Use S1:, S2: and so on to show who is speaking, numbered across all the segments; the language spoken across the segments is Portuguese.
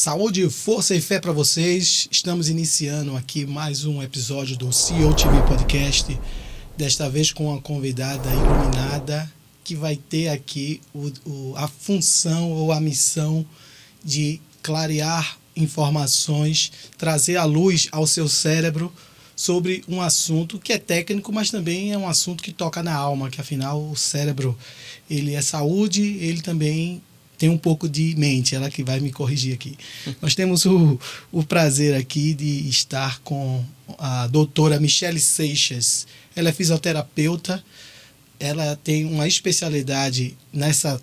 S1: Saúde, força e fé para vocês. Estamos iniciando aqui mais um episódio do CEO TV Podcast. Desta vez com uma convidada iluminada que vai ter aqui a função ou a missão de clarear informações, trazer a luz ao seu cérebro sobre um assunto que é técnico, mas também é um assunto que toca na alma, que afinal o cérebro, ele é saúde, ele também tem um pouco de mente, ela que vai me corrigir aqui. Nós temos o prazer aqui de estar com a doutora Michele Seixas. Ela é fisioterapeuta, ela tem uma especialidade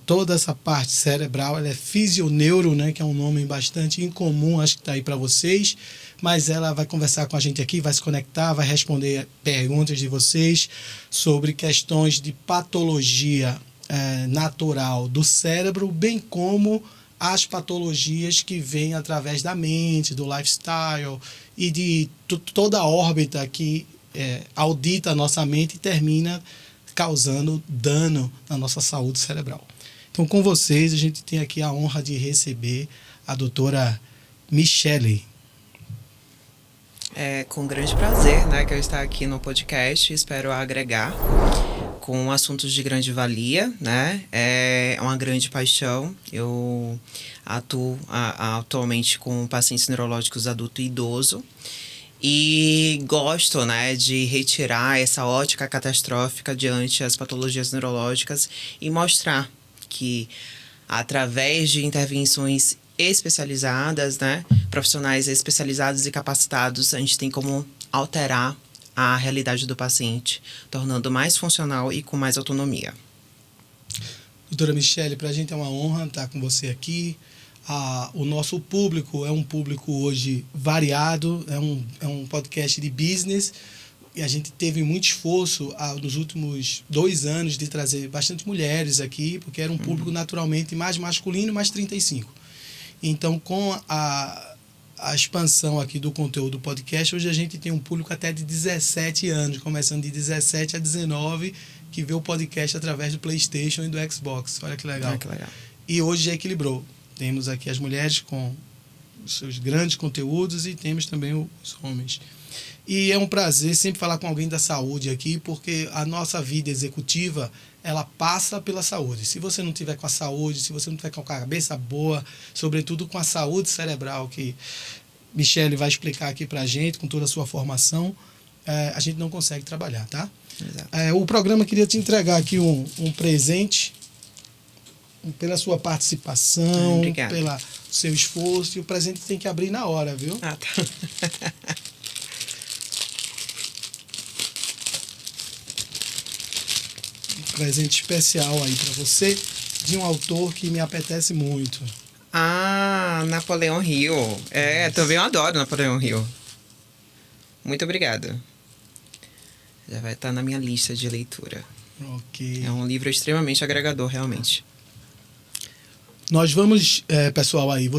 S1: toda essa parte cerebral, ela é fisioneuro, né, que é um nome bastante incomum, acho que está aí para vocês, mas ela vai conversar com a gente aqui, vai se conectar, vai responder perguntas de vocês sobre questões de patologia natural do cérebro, bem como as patologias que vêm através da mente, do lifestyle e de toda a órbita que audita a nossa mente e termina causando dano na nossa saúde cerebral. Então, com vocês, a gente tem aqui a honra de receber a doutora Michele.
S2: É com grande prazer, né, que eu estou aqui no podcast, espero agregar com assuntos de grande valia, né? É uma grande paixão. Eu atuo atualmente com pacientes neurológicos adulto e idoso e gosto, né, de retirar essa ótica catastrófica diante as patologias neurológicas e mostrar que através de intervenções especializadas, né, profissionais especializados e capacitados, a gente tem como alterar a realidade do paciente, tornando mais funcional e com mais autonomia.
S1: Doutora Michele, para a gente é uma honra estar com você aqui. O nosso público é um público hoje variado, é um podcast de business, e a gente teve muito esforço nos últimos 2 anos de trazer bastante mulheres aqui, porque era um público naturalmente mais masculino, mais 35. Então, com a expansão aqui do conteúdo do podcast, hoje a gente tem um público até de 17 anos, começando de 17 a 19, que vê o podcast através do PlayStation e do Xbox. Olha que legal.
S2: Que legal.
S1: E hoje já equilibrou. Temos aqui as mulheres com os seus grandes conteúdos e temos também os homens. E é um prazer sempre falar com alguém da saúde aqui, porque a nossa vida executiva, ela passa pela saúde. Se você não tiver com a saúde, se você não tiver com a cabeça boa, sobretudo com a saúde cerebral, que Michele vai explicar aqui pra gente, com toda a sua formação, a gente não consegue trabalhar, tá?
S2: Exato.
S1: O programa queria te entregar aqui um presente, pela sua participação, pelo seu esforço, e o presente tem que abrir na hora, viu?
S2: Ah, tá.
S1: Presente especial aí para você, de um autor que me apetece muito.
S2: Napoleão Hill. Também eu adoro Napoleão Hill. Muito obrigada. Já vai estar na minha lista de leitura.
S1: Ok.
S2: É um livro extremamente agregador, realmente.
S1: Nós vamos, pessoal, aí,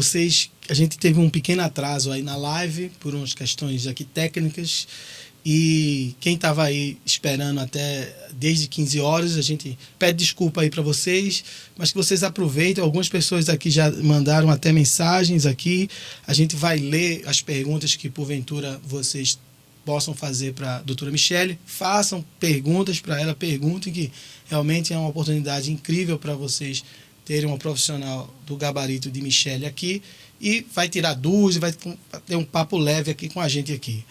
S1: a gente teve um pequeno atraso aí na live, por umas questões aqui técnicas, e quem estava aí esperando desde 15 horas, a gente pede desculpa aí para vocês, mas que vocês aproveitem. Algumas pessoas aqui já mandaram até mensagens aqui, a gente vai ler as perguntas que porventura vocês possam fazer para a doutora Michele. Façam perguntas para ela, perguntem, que realmente é uma oportunidade incrível para vocês terem uma profissional do gabarito de Michele aqui, e vai tirar dúvidas, vai ter um papo leve aqui com a gente aqui.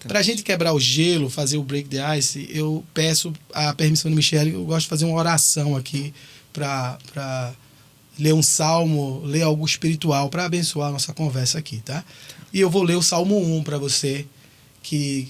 S1: Para a gente quebrar o gelo, fazer o break the ice, eu peço a permissão de Michele, eu gosto de fazer uma oração aqui para ler um salmo, ler algo espiritual para abençoar a nossa conversa aqui, tá? E eu vou ler o Salmo 1 para você,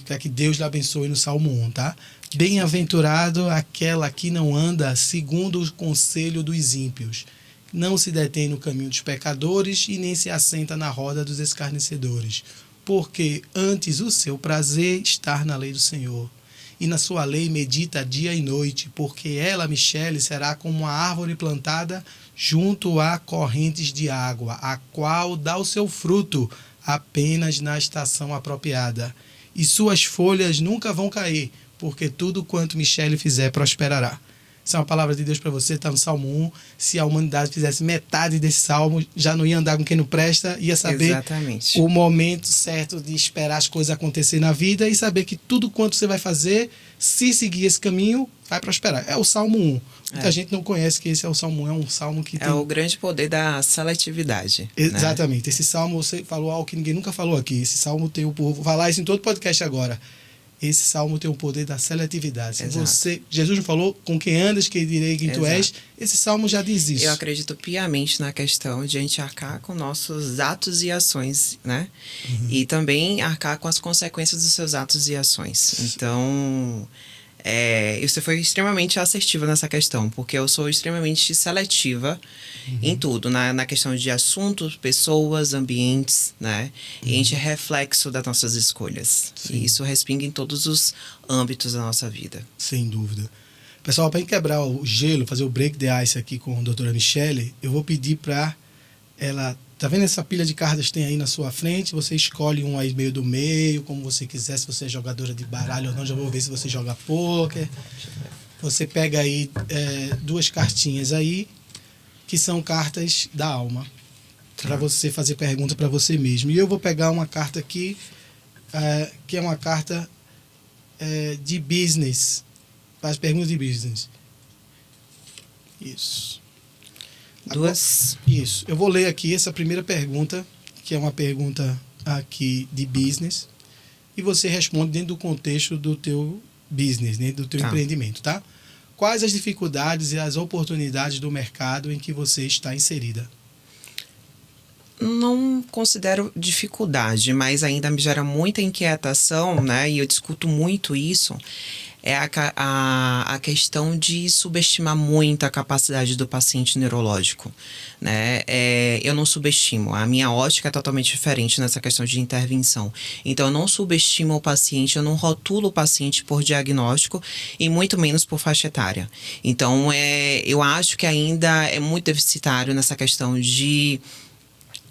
S1: para que Deus lhe abençoe no Salmo 1, tá? Bem-aventurado aquela que não anda segundo o conselho dos ímpios, não se detém no caminho dos pecadores e nem se assenta na roda dos escarnecedores, porque antes o seu prazer está na lei do Senhor, e na sua lei medita dia e noite, porque ela, Michele, será como uma árvore plantada junto a correntes de água, a qual dá o seu fruto apenas na estação apropriada, e suas folhas nunca vão cair, porque tudo quanto Michele fizer prosperará. Isso é uma palavra de Deus para você, está no Salmo 1. Se a humanidade fizesse metade desse salmo, já não ia andar com quem não presta, ia saber
S2: Exatamente.
S1: o momento certo de esperar as coisas acontecer na vida e saber que tudo quanto você vai fazer, se seguir esse caminho, vai prosperar. É o Salmo 1. Muita gente não conhece que esse é o Salmo 1, é um salmo que tem...
S2: É o grande poder da seletividade.
S1: Exatamente.
S2: Né?
S1: Esse salmo, você falou algo que ninguém nunca falou aqui. Esse salmo tem o poder... Vou falar isso em todo podcast agora. Esse salmo tem o poder da seletividade. Se você, Jesus não falou, com quem andas, que direi quem tu és. Esse salmo já diz isso.
S2: Eu acredito piamente na questão de a gente arcar com nossos atos e ações, né? E também arcar com as consequências dos seus atos e ações. Então... você foi extremamente assertiva nessa questão, porque eu sou extremamente seletiva em tudo, na questão de assuntos, pessoas, ambientes, né? E a gente é reflexo das nossas escolhas. Sim. E isso respinga em todos os âmbitos da nossa vida.
S1: Sem dúvida. Pessoal, para quebrar o gelo, fazer o break the ice aqui com a doutora Michele, eu vou pedir para ela... Tá vendo essa pilha de cartas que tem aí na sua frente? Você escolhe um aí meio do meio, como você quiser, se você é jogadora de baralho ou não. Já vou ver se você joga pôquer. Você pega aí 2 cartinhas aí, que são cartas da alma, para você fazer pergunta para você mesmo. E eu vou pegar uma carta aqui, que é uma carta de business. Faz perguntas de business. Isso.
S2: Duas.
S1: Isso. Eu vou ler aqui essa primeira pergunta, que é uma pergunta aqui de business, e você responde dentro do contexto do teu business, dentro do teu empreendimento, tá? Quais as dificuldades e as oportunidades do mercado em que você está inserida?
S2: Não considero dificuldade, mas ainda me gera muita inquietação, né? E eu discuto muito isso. É a questão de subestimar muito a capacidade do paciente neurológico, né? Eu não subestimo. A minha ótica é totalmente diferente nessa questão de intervenção. Então, eu não subestimo o paciente, eu não rotulo o paciente por diagnóstico e muito menos por faixa etária. Então, eu acho que ainda é muito deficitário nessa questão de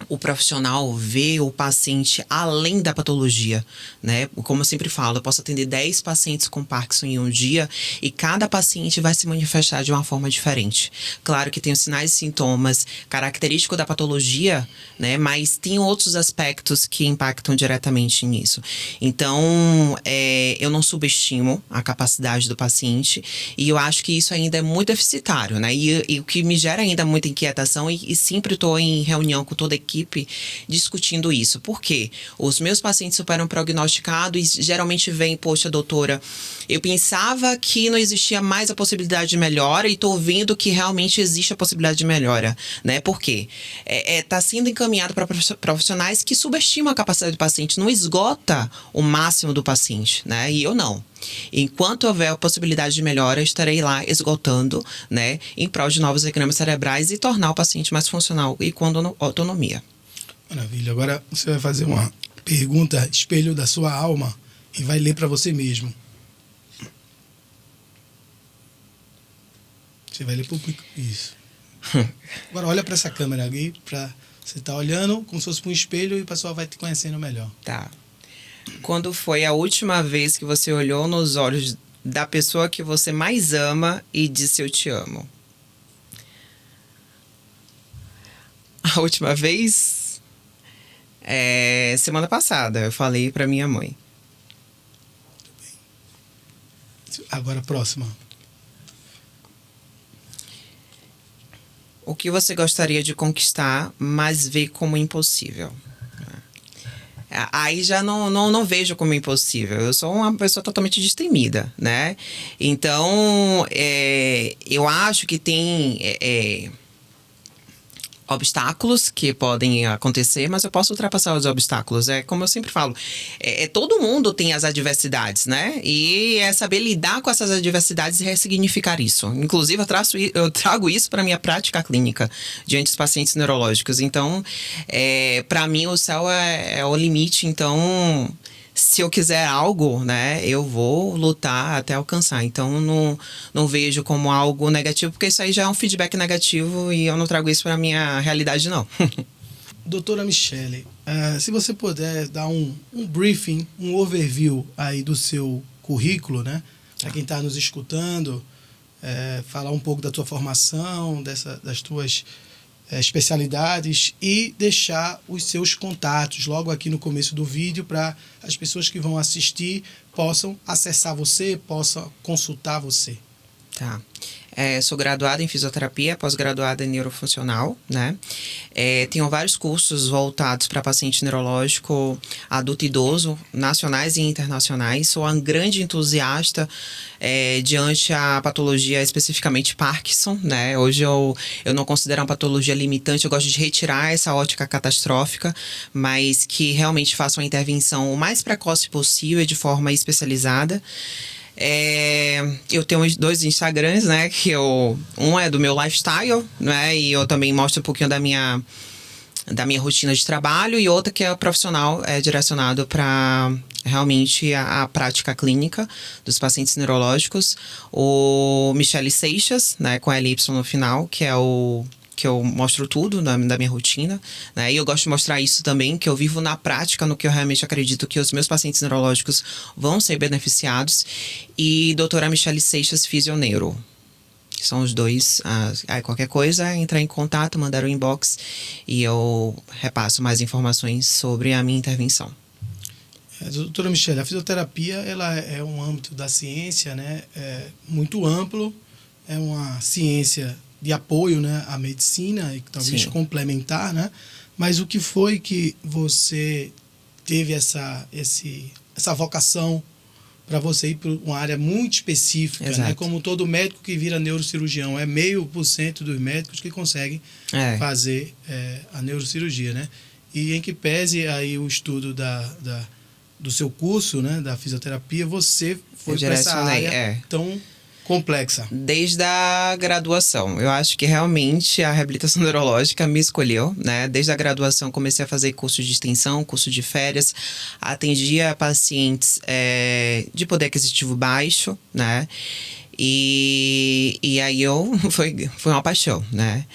S2: o profissional vê o paciente além da patologia, né? Como eu sempre falo, eu posso atender 10 pacientes com Parkinson em um dia e cada paciente vai se manifestar de uma forma diferente. Claro que tem os sinais e sintomas característicos da patologia, né? Mas tem outros aspectos que impactam diretamente nisso. Então, eu não subestimo a capacidade do paciente e eu acho que isso ainda é muito deficitário, né? E o que me gera ainda muita inquietação e sempre estou em reunião com toda a equipe discutindo isso. Por quê? Os meus pacientes superam prognósticado e geralmente vêm, poxa, doutora, eu pensava que não existia mais a possibilidade de melhora e estou vendo que realmente existe a possibilidade de melhora, né? Por quê? Tá sendo encaminhado para profissionais que subestimam a capacidade do paciente, não esgota o máximo do paciente, né? E eu não. Enquanto houver a possibilidade de melhora, eu estarei lá esgotando, né, em prol de novos equilibrios cerebrais e tornar o paciente mais funcional e com autonomia.
S1: Maravilha. Agora você vai fazer uma pergunta espelho da sua alma e vai ler para você mesmo. Você vai ler para o público. Isso. Agora olha para essa câmera aqui, você tá olhando como se fosse para um espelho e o pessoal vai te conhecendo melhor.
S2: Tá. Quando foi a última vez que você olhou nos olhos da pessoa que você mais ama e disse eu te amo? A última vez? Semana passada, eu falei pra minha mãe.
S1: Agora, próxima.
S2: O que você gostaria de conquistar, mas vê como impossível? Aí já não vejo como impossível. Eu sou uma pessoa totalmente destemida, né? Então, eu acho que tem obstáculos que podem acontecer, mas eu posso ultrapassar os obstáculos. Como eu sempre falo, todo mundo tem as adversidades, né? E é saber lidar com essas adversidades e ressignificar isso. Inclusive, eu trago isso para minha prática clínica diante dos pacientes neurológicos. Então, para mim, o céu é o limite. Então, se eu quiser algo, né, eu vou lutar até alcançar. Então, não vejo como algo negativo, porque isso aí já é um feedback negativo e eu não trago isso para minha realidade, não.
S1: Doutora Michele, se você puder dar um briefing, um overview aí do seu currículo, né, para quem está nos escutando, falar um pouco da tua formação, das tuas especialidades e deixar os seus contatos logo aqui no começo do vídeo para as pessoas que vão assistir possam acessar você, possam consultar você.
S2: Tá. Sou graduada em fisioterapia, pós-graduada em neurofuncional, né? Tenho vários cursos voltados para paciente neurológico adulto e idoso, nacionais e internacionais. Sou uma grande entusiasta diante a patologia, especificamente Parkinson, né? Hoje eu não considero uma patologia limitante, eu gosto de retirar essa ótica catastrófica, mas que realmente faça uma intervenção o mais precoce possível e de forma especializada. Eu tenho 2 Instagrams, né? Um é do meu lifestyle, né? E eu também mostro um pouquinho da minha rotina de trabalho. E outra que é profissional, direcionado para realmente a prática clínica dos pacientes neurológicos. O Michele Seixas, né? Com LY no final, que eu mostro tudo da minha rotina, né? E eu gosto de mostrar isso também, que eu vivo na prática, no que eu realmente acredito que os meus pacientes neurológicos vão ser beneficiados. E doutora Michele Seixas, Fisioneuro. São os 2. Aí qualquer coisa, entrar em contato, mandar um inbox e eu repasso mais informações sobre a minha intervenção.
S1: Doutora Michele, a fisioterapia ela é um âmbito da ciência, né? Muito amplo, é uma ciência de apoio, né, à medicina e talvez complementar, né? Mas o que foi que você teve essa vocação para você ir para uma área muito específica, né? Como todo médico que vira neurocirurgião, 0,5% dos médicos que conseguem fazer a neurocirurgia, né? E em que pese aí o estudo do seu curso, né, da fisioterapia, você foi para essa área tão complexa.
S2: Desde a graduação. Eu acho que realmente a reabilitação neurológica me escolheu, né? Desde a graduação comecei a fazer curso de extensão, curso de férias. Atendia pacientes de poder aquisitivo baixo, né? E aí foi uma paixão, né?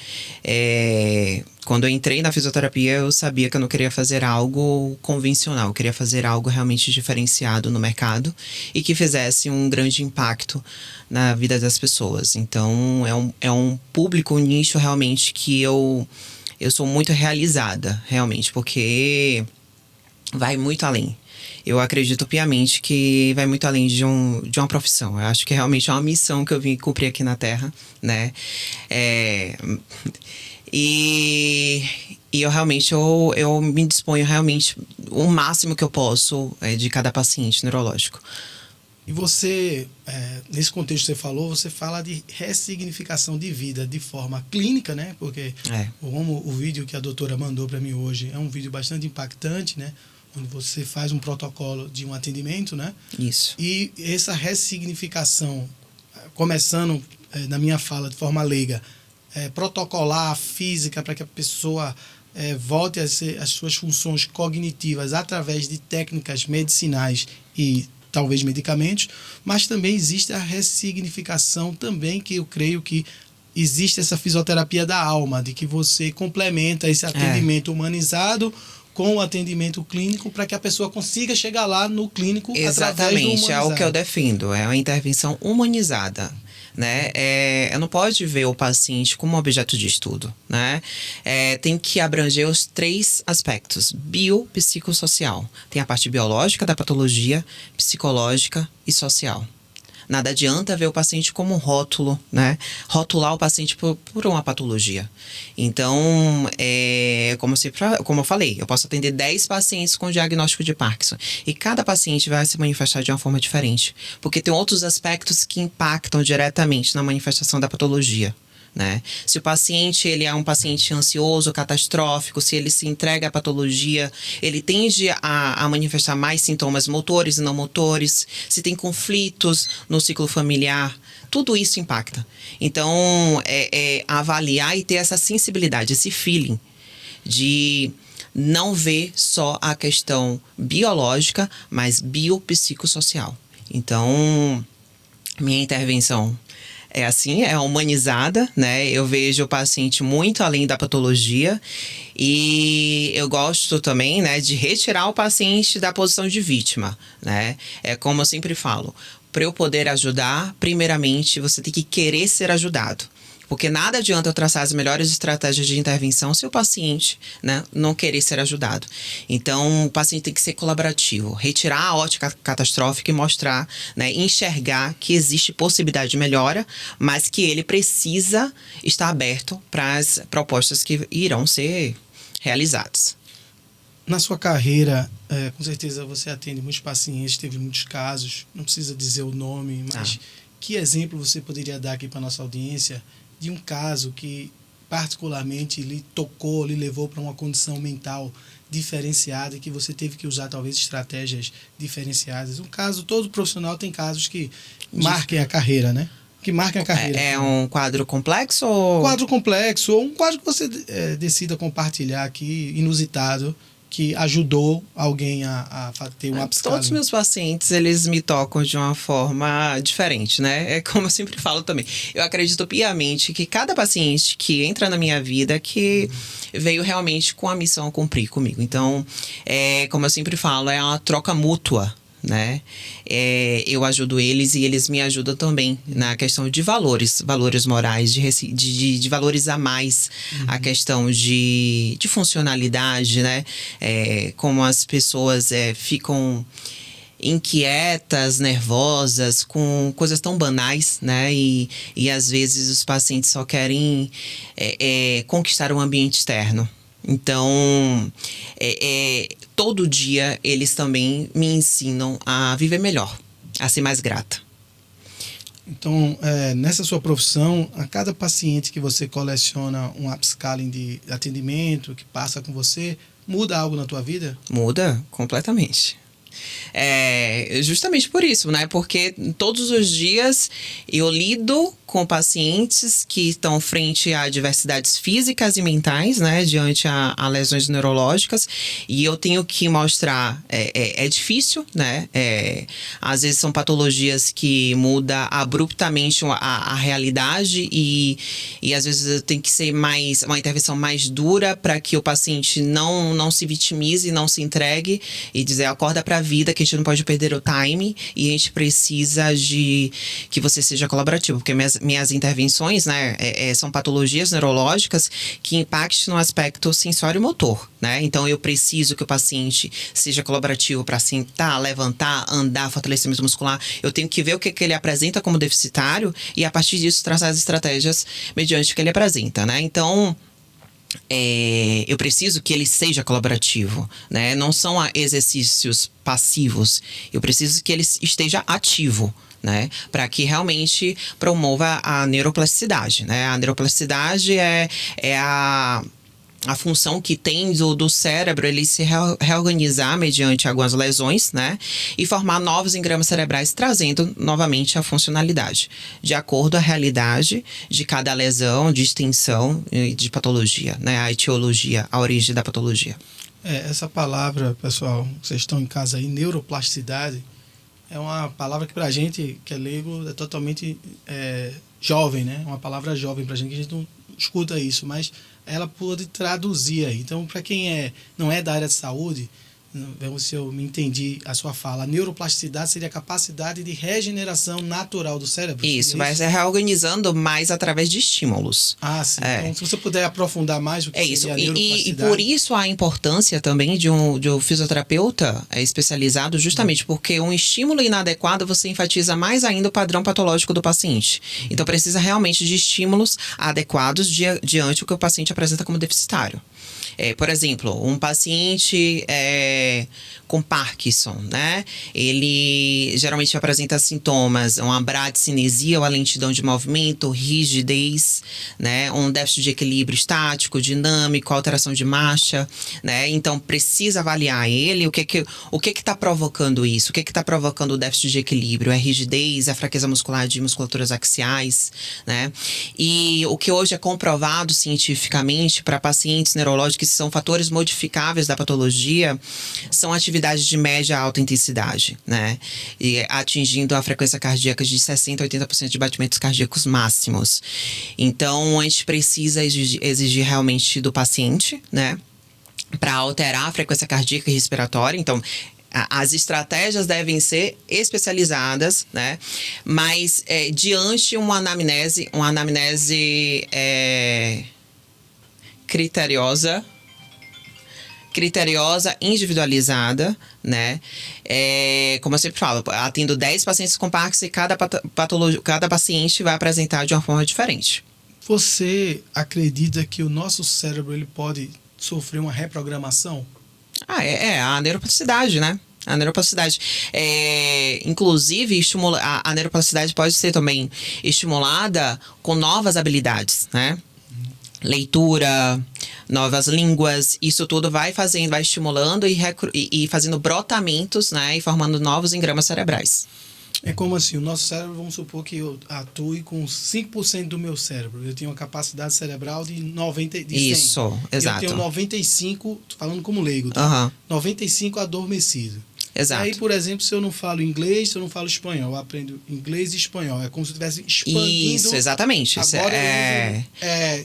S2: Quando eu entrei na fisioterapia, eu sabia que eu não queria fazer algo convencional. Eu queria fazer algo realmente diferenciado no mercado e que fizesse um grande impacto na vida das pessoas. Então, é um público, um nicho realmente que eu sou muito realizada, realmente, porque vai muito além. Eu acredito piamente que vai muito além de uma profissão. Eu acho que realmente é uma missão que eu vim cumprir aqui na Terra, né? E eu realmente, eu me disponho realmente o máximo que eu posso de cada paciente neurológico.
S1: E você, nesse contexto que você falou, você fala de ressignificação de vida de forma clínica, né? Porque como o vídeo que a doutora mandou para mim hoje é um vídeo bastante impactante, né? Onde você faz um protocolo de um atendimento, né?
S2: Isso.
S1: E essa ressignificação, começando na minha fala de forma leiga, protocolar, física, para que a pessoa volte às suas funções cognitivas através de técnicas medicinais e talvez medicamentos, mas também existe a ressignificação também, que eu creio que existe essa fisioterapia da alma, de que você complementa esse atendimento humanizado com o atendimento clínico para que a pessoa consiga chegar lá no clínico através do humanizado.
S2: Exatamente, é o que eu defendo, é uma intervenção humanizada. Né? Não pode ver o paciente como objeto de estudo, né? Tem que abranger os 3 aspectos: biopsicossocial. Tem a parte biológica da patologia, psicológica e social. Nada adianta ver o paciente como um rótulo, né? Rotular o paciente por uma patologia. Então, como eu falei, eu posso atender 10 pacientes com diagnóstico de Parkinson. E cada paciente vai se manifestar de uma forma diferente. Porque tem outros aspectos que impactam diretamente na manifestação da patologia. Né? Se o paciente ele é um paciente ansioso, catastrófico, se ele se entrega à patologia, ele tende a manifestar mais sintomas motores e não motores, se tem conflitos no ciclo familiar, tudo isso impacta. Então, avaliar e ter essa sensibilidade, esse feeling de não ver só a questão biológica, mas biopsicossocial. Então, minha intervenção é humanizada, né? Eu vejo o paciente muito além da patologia e eu gosto também, né, de retirar o paciente da posição de vítima, né? Como eu sempre falo, para eu poder ajudar, primeiramente, você tem que querer ser ajudado. Porque nada adianta eu traçar as melhores estratégias de intervenção se o paciente, né, não querer ser ajudado. Então, o paciente tem que ser colaborativo, retirar a ótica catastrófica e mostrar, né, enxergar que existe possibilidade de melhora, mas que ele precisa estar aberto para as propostas que irão ser realizadas.
S1: Na sua carreira, com certeza você atende muitos pacientes, teve muitos casos, não precisa dizer o nome, mas que exemplo você poderia dar aqui para a nossa audiência de um caso que particularmente lhe tocou, lhe levou para uma condição mental diferenciada e que você teve que usar talvez estratégias diferenciadas? Um caso, todo profissional tem casos que marquem a carreira, né? Que marquem a carreira.
S2: É um quadro complexo ou...
S1: Um quadro complexo ou um quadro que você decida compartilhar aqui, inusitado, que ajudou alguém a ter um upscaling?
S2: Todos os meus pacientes, eles me tocam de uma forma diferente, né? É como eu sempre falo também. Eu acredito piamente que cada paciente que entra na minha vida que veio realmente com a missão a cumprir comigo. Então, como eu sempre falo, é uma troca mútua, né? Eu ajudo eles e eles me ajudam também na questão de valores morais, de valorizar mais a questão de funcionalidade, né? Como as pessoas ficam inquietas, nervosas, com coisas tão banais, né? E às vezes os pacientes só querem conquistar um ambiente externo. Então, todo dia eles também me ensinam a viver melhor, a ser mais grata.
S1: Então, nessa sua profissão, a cada paciente que você coleciona um upscaling de atendimento, que passa com você, muda algo na tua vida?
S2: Muda completamente. Justamente por isso, né? Porque todos os dias eu lido com pacientes que estão frente a diversidades físicas e mentais, né? Diante a lesões neurológicas. E eu tenho que mostrar... É difícil, né? Às vezes são patologias que mudam abruptamente a realidade e às vezes tem que ser uma intervenção mais dura para que o paciente não se vitimize, não se entregue e dizer, acorda para a vida, que a gente não pode perder o time e a gente precisa de que você seja colaborativo, porque minhas intervenções, né, são patologias neurológicas que impactam no aspecto sensório-motor, né? Então eu preciso que o paciente seja colaborativo para sentar, levantar, andar, fortalecimento muscular. Eu tenho que ver o que ele apresenta como deficitário e a partir disso traçar as estratégias mediante o que ele apresenta, né? Então eu preciso que ele seja colaborativo, né? Não são exercícios passivos. Eu preciso que ele esteja ativo, né? Para que realmente promova a neuroplasticidade, né? A neuroplasticidade é a função que tem do cérebro ele se reorganizar mediante algumas lesões, né? E formar novos engramas cerebrais, trazendo novamente a funcionalidade, de acordo à realidade de cada lesão, de extensão e de patologia, né? A etiologia, a origem da patologia.
S1: Essa palavra, pessoal, vocês estão em casa aí, neuroplasticidade, é uma palavra que pra gente, que é leigo, é totalmente jovem, né? Uma palavra jovem pra gente, que a gente não escuta isso, mas ela pode traduzir aí. Então, para quem não é da área de saúde, vamos se eu me entendi a sua fala, a neuroplasticidade seria a capacidade de regeneração natural do cérebro?
S2: Isso, vai se reorganizando mais através de estímulos.
S1: Ah, sim. Então, se você puder aprofundar mais o que seria a neuroplasticidade. E
S2: por isso a importância também de um fisioterapeuta especializado, justamente porque um estímulo inadequado você enfatiza mais ainda o padrão patológico do paciente. Então, precisa realmente de estímulos adequados diante do que o paciente apresenta como deficitário. Por exemplo, um paciente com Parkinson, né? Ele geralmente apresenta sintomas, uma bradicinesia, ou a lentidão de movimento, rigidez, né? Um déficit de equilíbrio estático, dinâmico, alteração de marcha, né? Então, precisa avaliar ele, o que está provocando isso? O que está provocando o déficit de equilíbrio? É rigidez, é fraqueza muscular de musculaturas axiais, né? E o que hoje é comprovado cientificamente para pacientes neurológicos, que são fatores modificáveis da patologia, são atividades de média a alta intensidade, né? E atingindo a frequência cardíaca de 60% a 80% de batimentos cardíacos máximos. Então, a gente precisa exigir realmente do paciente, né? Para alterar a frequência cardíaca e respiratória. Então, as estratégias devem ser especializadas, né? Mas diante uma anamnese criteriosa, individualizada, né? Como eu sempre falo, atendo 10 pacientes com Parkinson e cada paciente vai apresentar de uma forma diferente.
S1: Você acredita que o nosso cérebro ele pode sofrer uma reprogramação?
S2: A neuroplasticidade, né? A neuroplasticidade. Inclusive, a neuroplasticidade pode ser também estimulada com novas habilidades, né? Leitura, novas línguas, isso tudo vai estimulando e fazendo brotamentos, né? E formando novos engramas cerebrais.
S1: É como assim, o nosso cérebro, vamos supor que eu atue com 5% do meu cérebro. Eu tenho uma capacidade cerebral de 100.
S2: Isso, exato.
S1: Eu tenho 95, tô falando como leigo, tá?
S2: Uhum.
S1: 95 adormecido.
S2: Exato.
S1: Aí, por exemplo, se eu não falo inglês, se eu não falo espanhol, eu aprendo inglês e espanhol. É como se eu estivesse expandindo.
S2: Isso, exatamente.
S1: Agora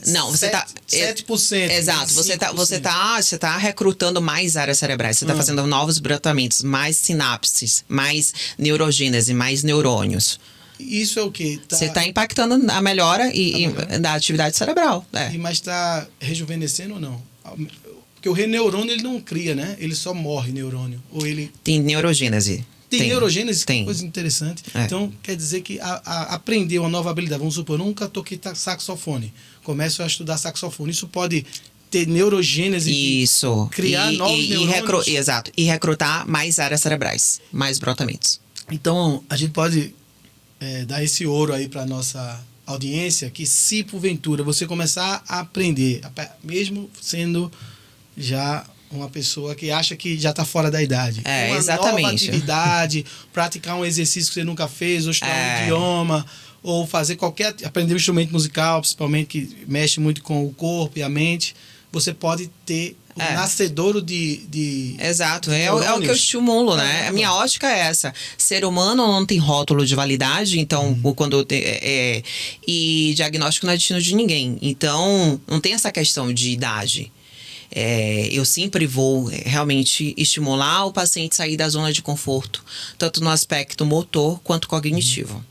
S2: não, você
S1: 7%.
S2: Exato. Você tá recrutando mais áreas cerebrais. Você tá fazendo novos brotamentos, mais sinapses, mais neurogênese, mais neurônios.
S1: Isso é o quê?
S2: Você tá impactando a melhora da atividade cerebral.
S1: Mas tá rejuvenescendo ou não? Porque o neurônio ele não cria, né? Ele só morre, neurônio. Ou ele...
S2: Tem neurogênese.
S1: Tem neurogênese?
S2: Tem.
S1: Coisa interessante. Então, quer dizer que aprender uma nova habilidade. Vamos supor, eu nunca toquei saxofone. Começo a estudar saxofone. Isso pode ter neurogênese.
S2: Isso.
S1: Criar novos neurônios.
S2: Exato. E recrutar mais áreas cerebrais. Mais brotamentos.
S1: Então, a gente pode dar esse ouro aí para nossa audiência, que se porventura você começar a aprender, mesmo sendo já uma pessoa que acha que já está fora da idade. Uma
S2: exatamente.
S1: Nova atividade, praticar um exercício que você nunca fez, ou estudar um idioma, ou fazer aprender um instrumento musical, principalmente que mexe muito com o corpo e a mente, você pode ter o nascedouro de
S2: Exato, é o que eu estimulo, né? A minha ótica é essa. Ser humano não tem rótulo de validade, então, e diagnóstico não é destino de ninguém. Então, não tem essa questão de idade. Eu sempre vou realmente estimular o paciente a sair da zona de conforto, tanto no aspecto motor quanto cognitivo.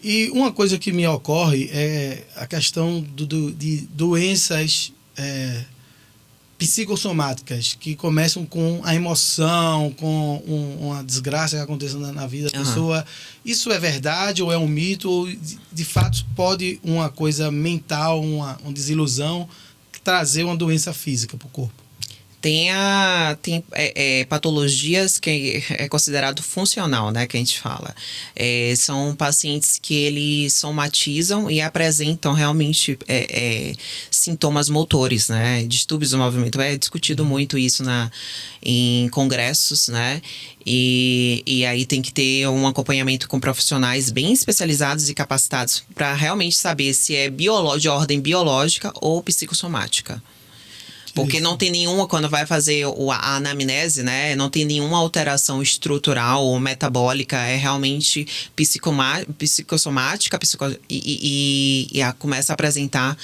S1: E uma coisa que me ocorre é a questão de doenças psicossomáticas, que começam com a emoção, com uma desgraça que acontece na vida da pessoa. Isso é verdade ou é um mito? Ou de fato pode uma coisa mental, uma desilusão, trazer uma doença física para o corpo?
S2: Tem patologias que é considerado funcional, né, que a gente fala. São pacientes que eles somatizam e apresentam realmente sintomas motores, né, distúrbios do movimento. É discutido muito isso em congressos, né, e aí tem que ter um acompanhamento com profissionais bem especializados e capacitados para realmente saber se é de ordem biológica ou psicossomática. Porque não tem nenhuma, quando vai fazer a anamnese, né? Não tem nenhuma alteração estrutural ou metabólica. É realmente psicossomática e começa a apresentar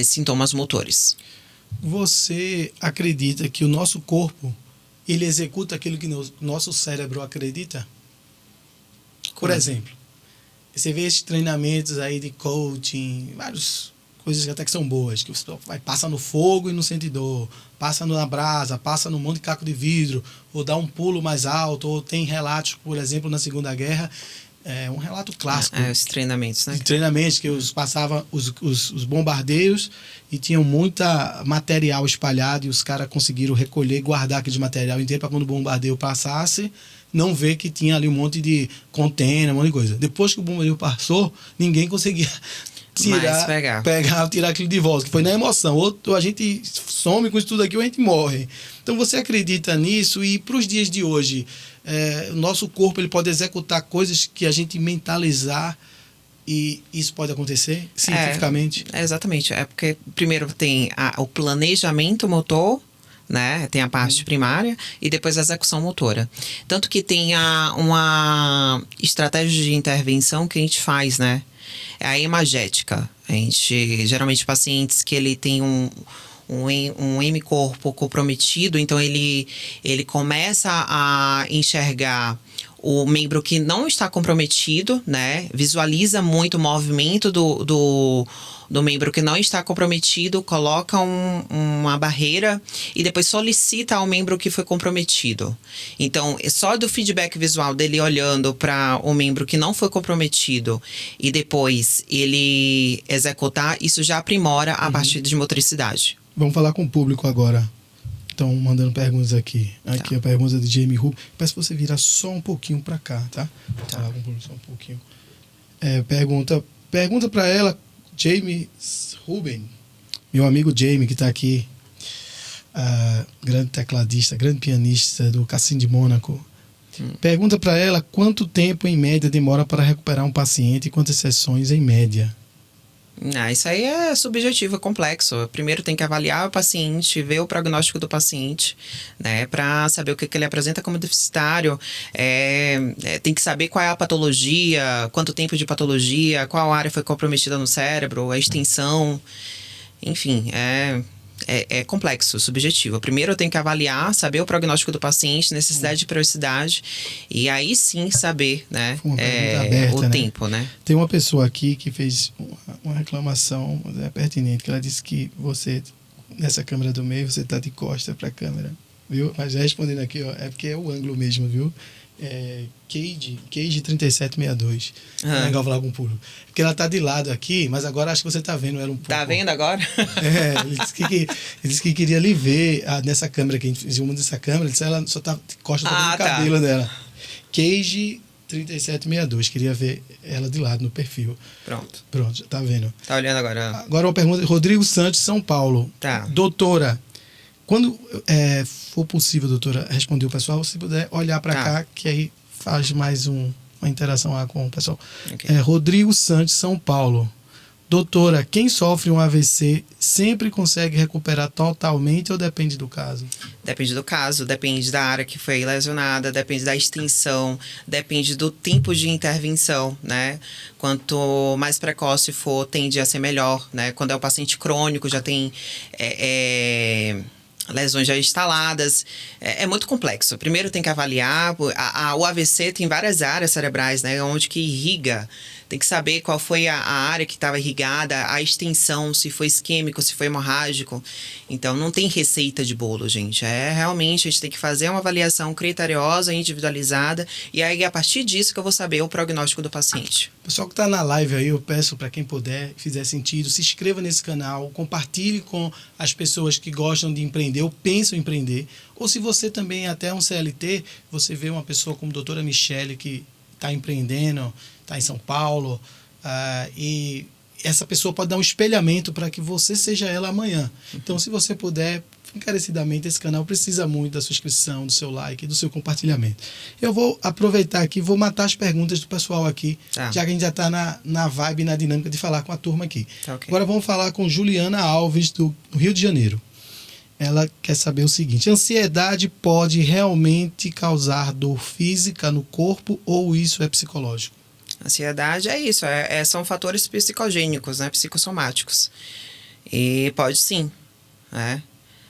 S2: sintomas motores.
S1: Você acredita que o nosso corpo, ele executa aquilo que o nosso cérebro acredita? Por exemplo, você vê esses treinamentos aí de coaching, vários... coisas até que são boas, que você passa no fogo e não sente dor, passa na brasa, passa no monte de caco de vidro, ou dá um pulo mais alto, ou tem relatos, por exemplo, na Segunda Guerra, um relato clássico.
S2: Os treinamentos, né?
S1: De treinamentos que passavam os bombardeios e tinham muita material espalhado e os caras conseguiram recolher e guardar aquele material inteiro para quando o bombardeio passasse, não ver que tinha ali um monte de container, um monte de coisa. Depois que o bombardeio passou, ninguém conseguia tirar aquilo de volta, que foi na emoção. Ou a gente some com isso tudo aqui ou a gente morre. Então você acredita nisso? E para os dias de hoje, o nosso corpo ele pode executar coisas que a gente mentalizar e isso pode acontecer cientificamente?
S2: Exatamente. É porque primeiro tem o planejamento motor, né? Tem a parte primária e depois a execução motora. Tanto que tem uma estratégia de intervenção que a gente faz, né? É a hemagética. A gente, geralmente, pacientes que ele tem um um hemicorpo comprometido, então ele começa a enxergar o membro que não está comprometido, né? Visualiza muito o movimento do membro que não está comprometido, coloca uma barreira e depois solicita ao membro que foi comprometido. Então, só do feedback visual dele olhando para o membro que não foi comprometido e depois ele executar, isso já aprimora a parte de motricidade.
S1: Vamos falar com o público agora. Estão mandando perguntas aqui. Aqui a pergunta de Jamie Rubin. Peço para você virar só um pouquinho para cá, tá? Falar com o público só um pouquinho. Pergunta para ela, Jamie Rubin, meu amigo Jamie, que está aqui, grande tecladista, grande pianista do Cassino de Mônaco. Pergunta para ela quanto tempo em média demora para recuperar um paciente e quantas sessões em média.
S2: Isso aí é subjetivo, é complexo. Primeiro tem que avaliar o paciente, ver o prognóstico do paciente, né, para saber o que ele apresenta como deficitário. Tem que saber qual é a patologia, quanto tempo de patologia, qual área foi comprometida no cérebro, a extensão. Enfim, é complexo, subjetivo. Primeiro eu tenho que avaliar, saber o prognóstico do paciente, necessidade de periodicidade, e aí sim saber, né,
S1: aberta,
S2: o tempo, né?
S1: Tem uma pessoa aqui que fez uma reclamação pertinente, que ela disse que você, nessa câmera do meio, você está de costa para a câmera, viu? Mas respondendo aqui, ó, é porque é o ângulo mesmo, viu? Cage 3762. É legal falar com o público. Porque ela tá de lado aqui, mas agora acho que você tá vendo ela um pouco.
S2: Tá vendo agora?
S1: Ele disse que queria lhe ver nessa câmera que a gente fez, uma dessa câmera, ele disse que ela só tá de costa no cabelo dela. Cage 3762, queria ver ela de lado no perfil. Pronto, já tá vendo.
S2: Tá olhando agora.
S1: Agora uma pergunta, Rodrigo Santos, São Paulo.
S2: Tá.
S1: Doutora, quando for possível, doutora, responder o pessoal, se puder olhar para cá, que aí faz mais uma interação lá com o pessoal. Okay. Rodrigo Santos, São Paulo. Doutora, quem sofre um AVC sempre consegue recuperar totalmente ou depende do caso?
S2: Depende do caso, depende da área que foi lesionada, depende da extensão, depende do tempo de intervenção, né? Quanto mais precoce for, tende a ser melhor, né? Quando é um paciente crônico, já tem lesões já instaladas, é muito complexo. Primeiro tem que avaliar, o AVC tem várias áreas cerebrais, né, onde que irriga. Tem que saber qual foi a área que estava irrigada, a extensão, se foi isquêmico, se foi hemorrágico. Então, não tem receita de bolo, gente. Realmente, a gente tem que fazer uma avaliação criteriosa, individualizada, e aí, a partir disso, que eu vou saber o prognóstico do paciente.
S1: Pessoal que está na live aí, eu peço para quem puder, fizer sentido, se inscreva nesse canal, compartilhe com as pessoas que gostam de empreender ou pensam em empreender. Ou se você também é até um CLT, você vê uma pessoa como a doutora Michele, que está empreendendo, está em São Paulo, e essa pessoa pode dar um espelhamento para que você seja ela amanhã. Então, se você puder, encarecidamente, esse canal precisa muito da sua inscrição, do seu like, do seu compartilhamento. Eu vou aproveitar aqui, vou matar as perguntas do pessoal aqui, já que a gente já está na vibe, na dinâmica de falar com a turma aqui. Okay. Agora vamos falar com Juliana Alves, do Rio de Janeiro. Ela quer saber o seguinte: ansiedade pode realmente causar dor física no corpo ou isso é psicológico?
S2: Ansiedade é isso, são fatores psicogênicos, né, psicossomáticos. E pode sim, né?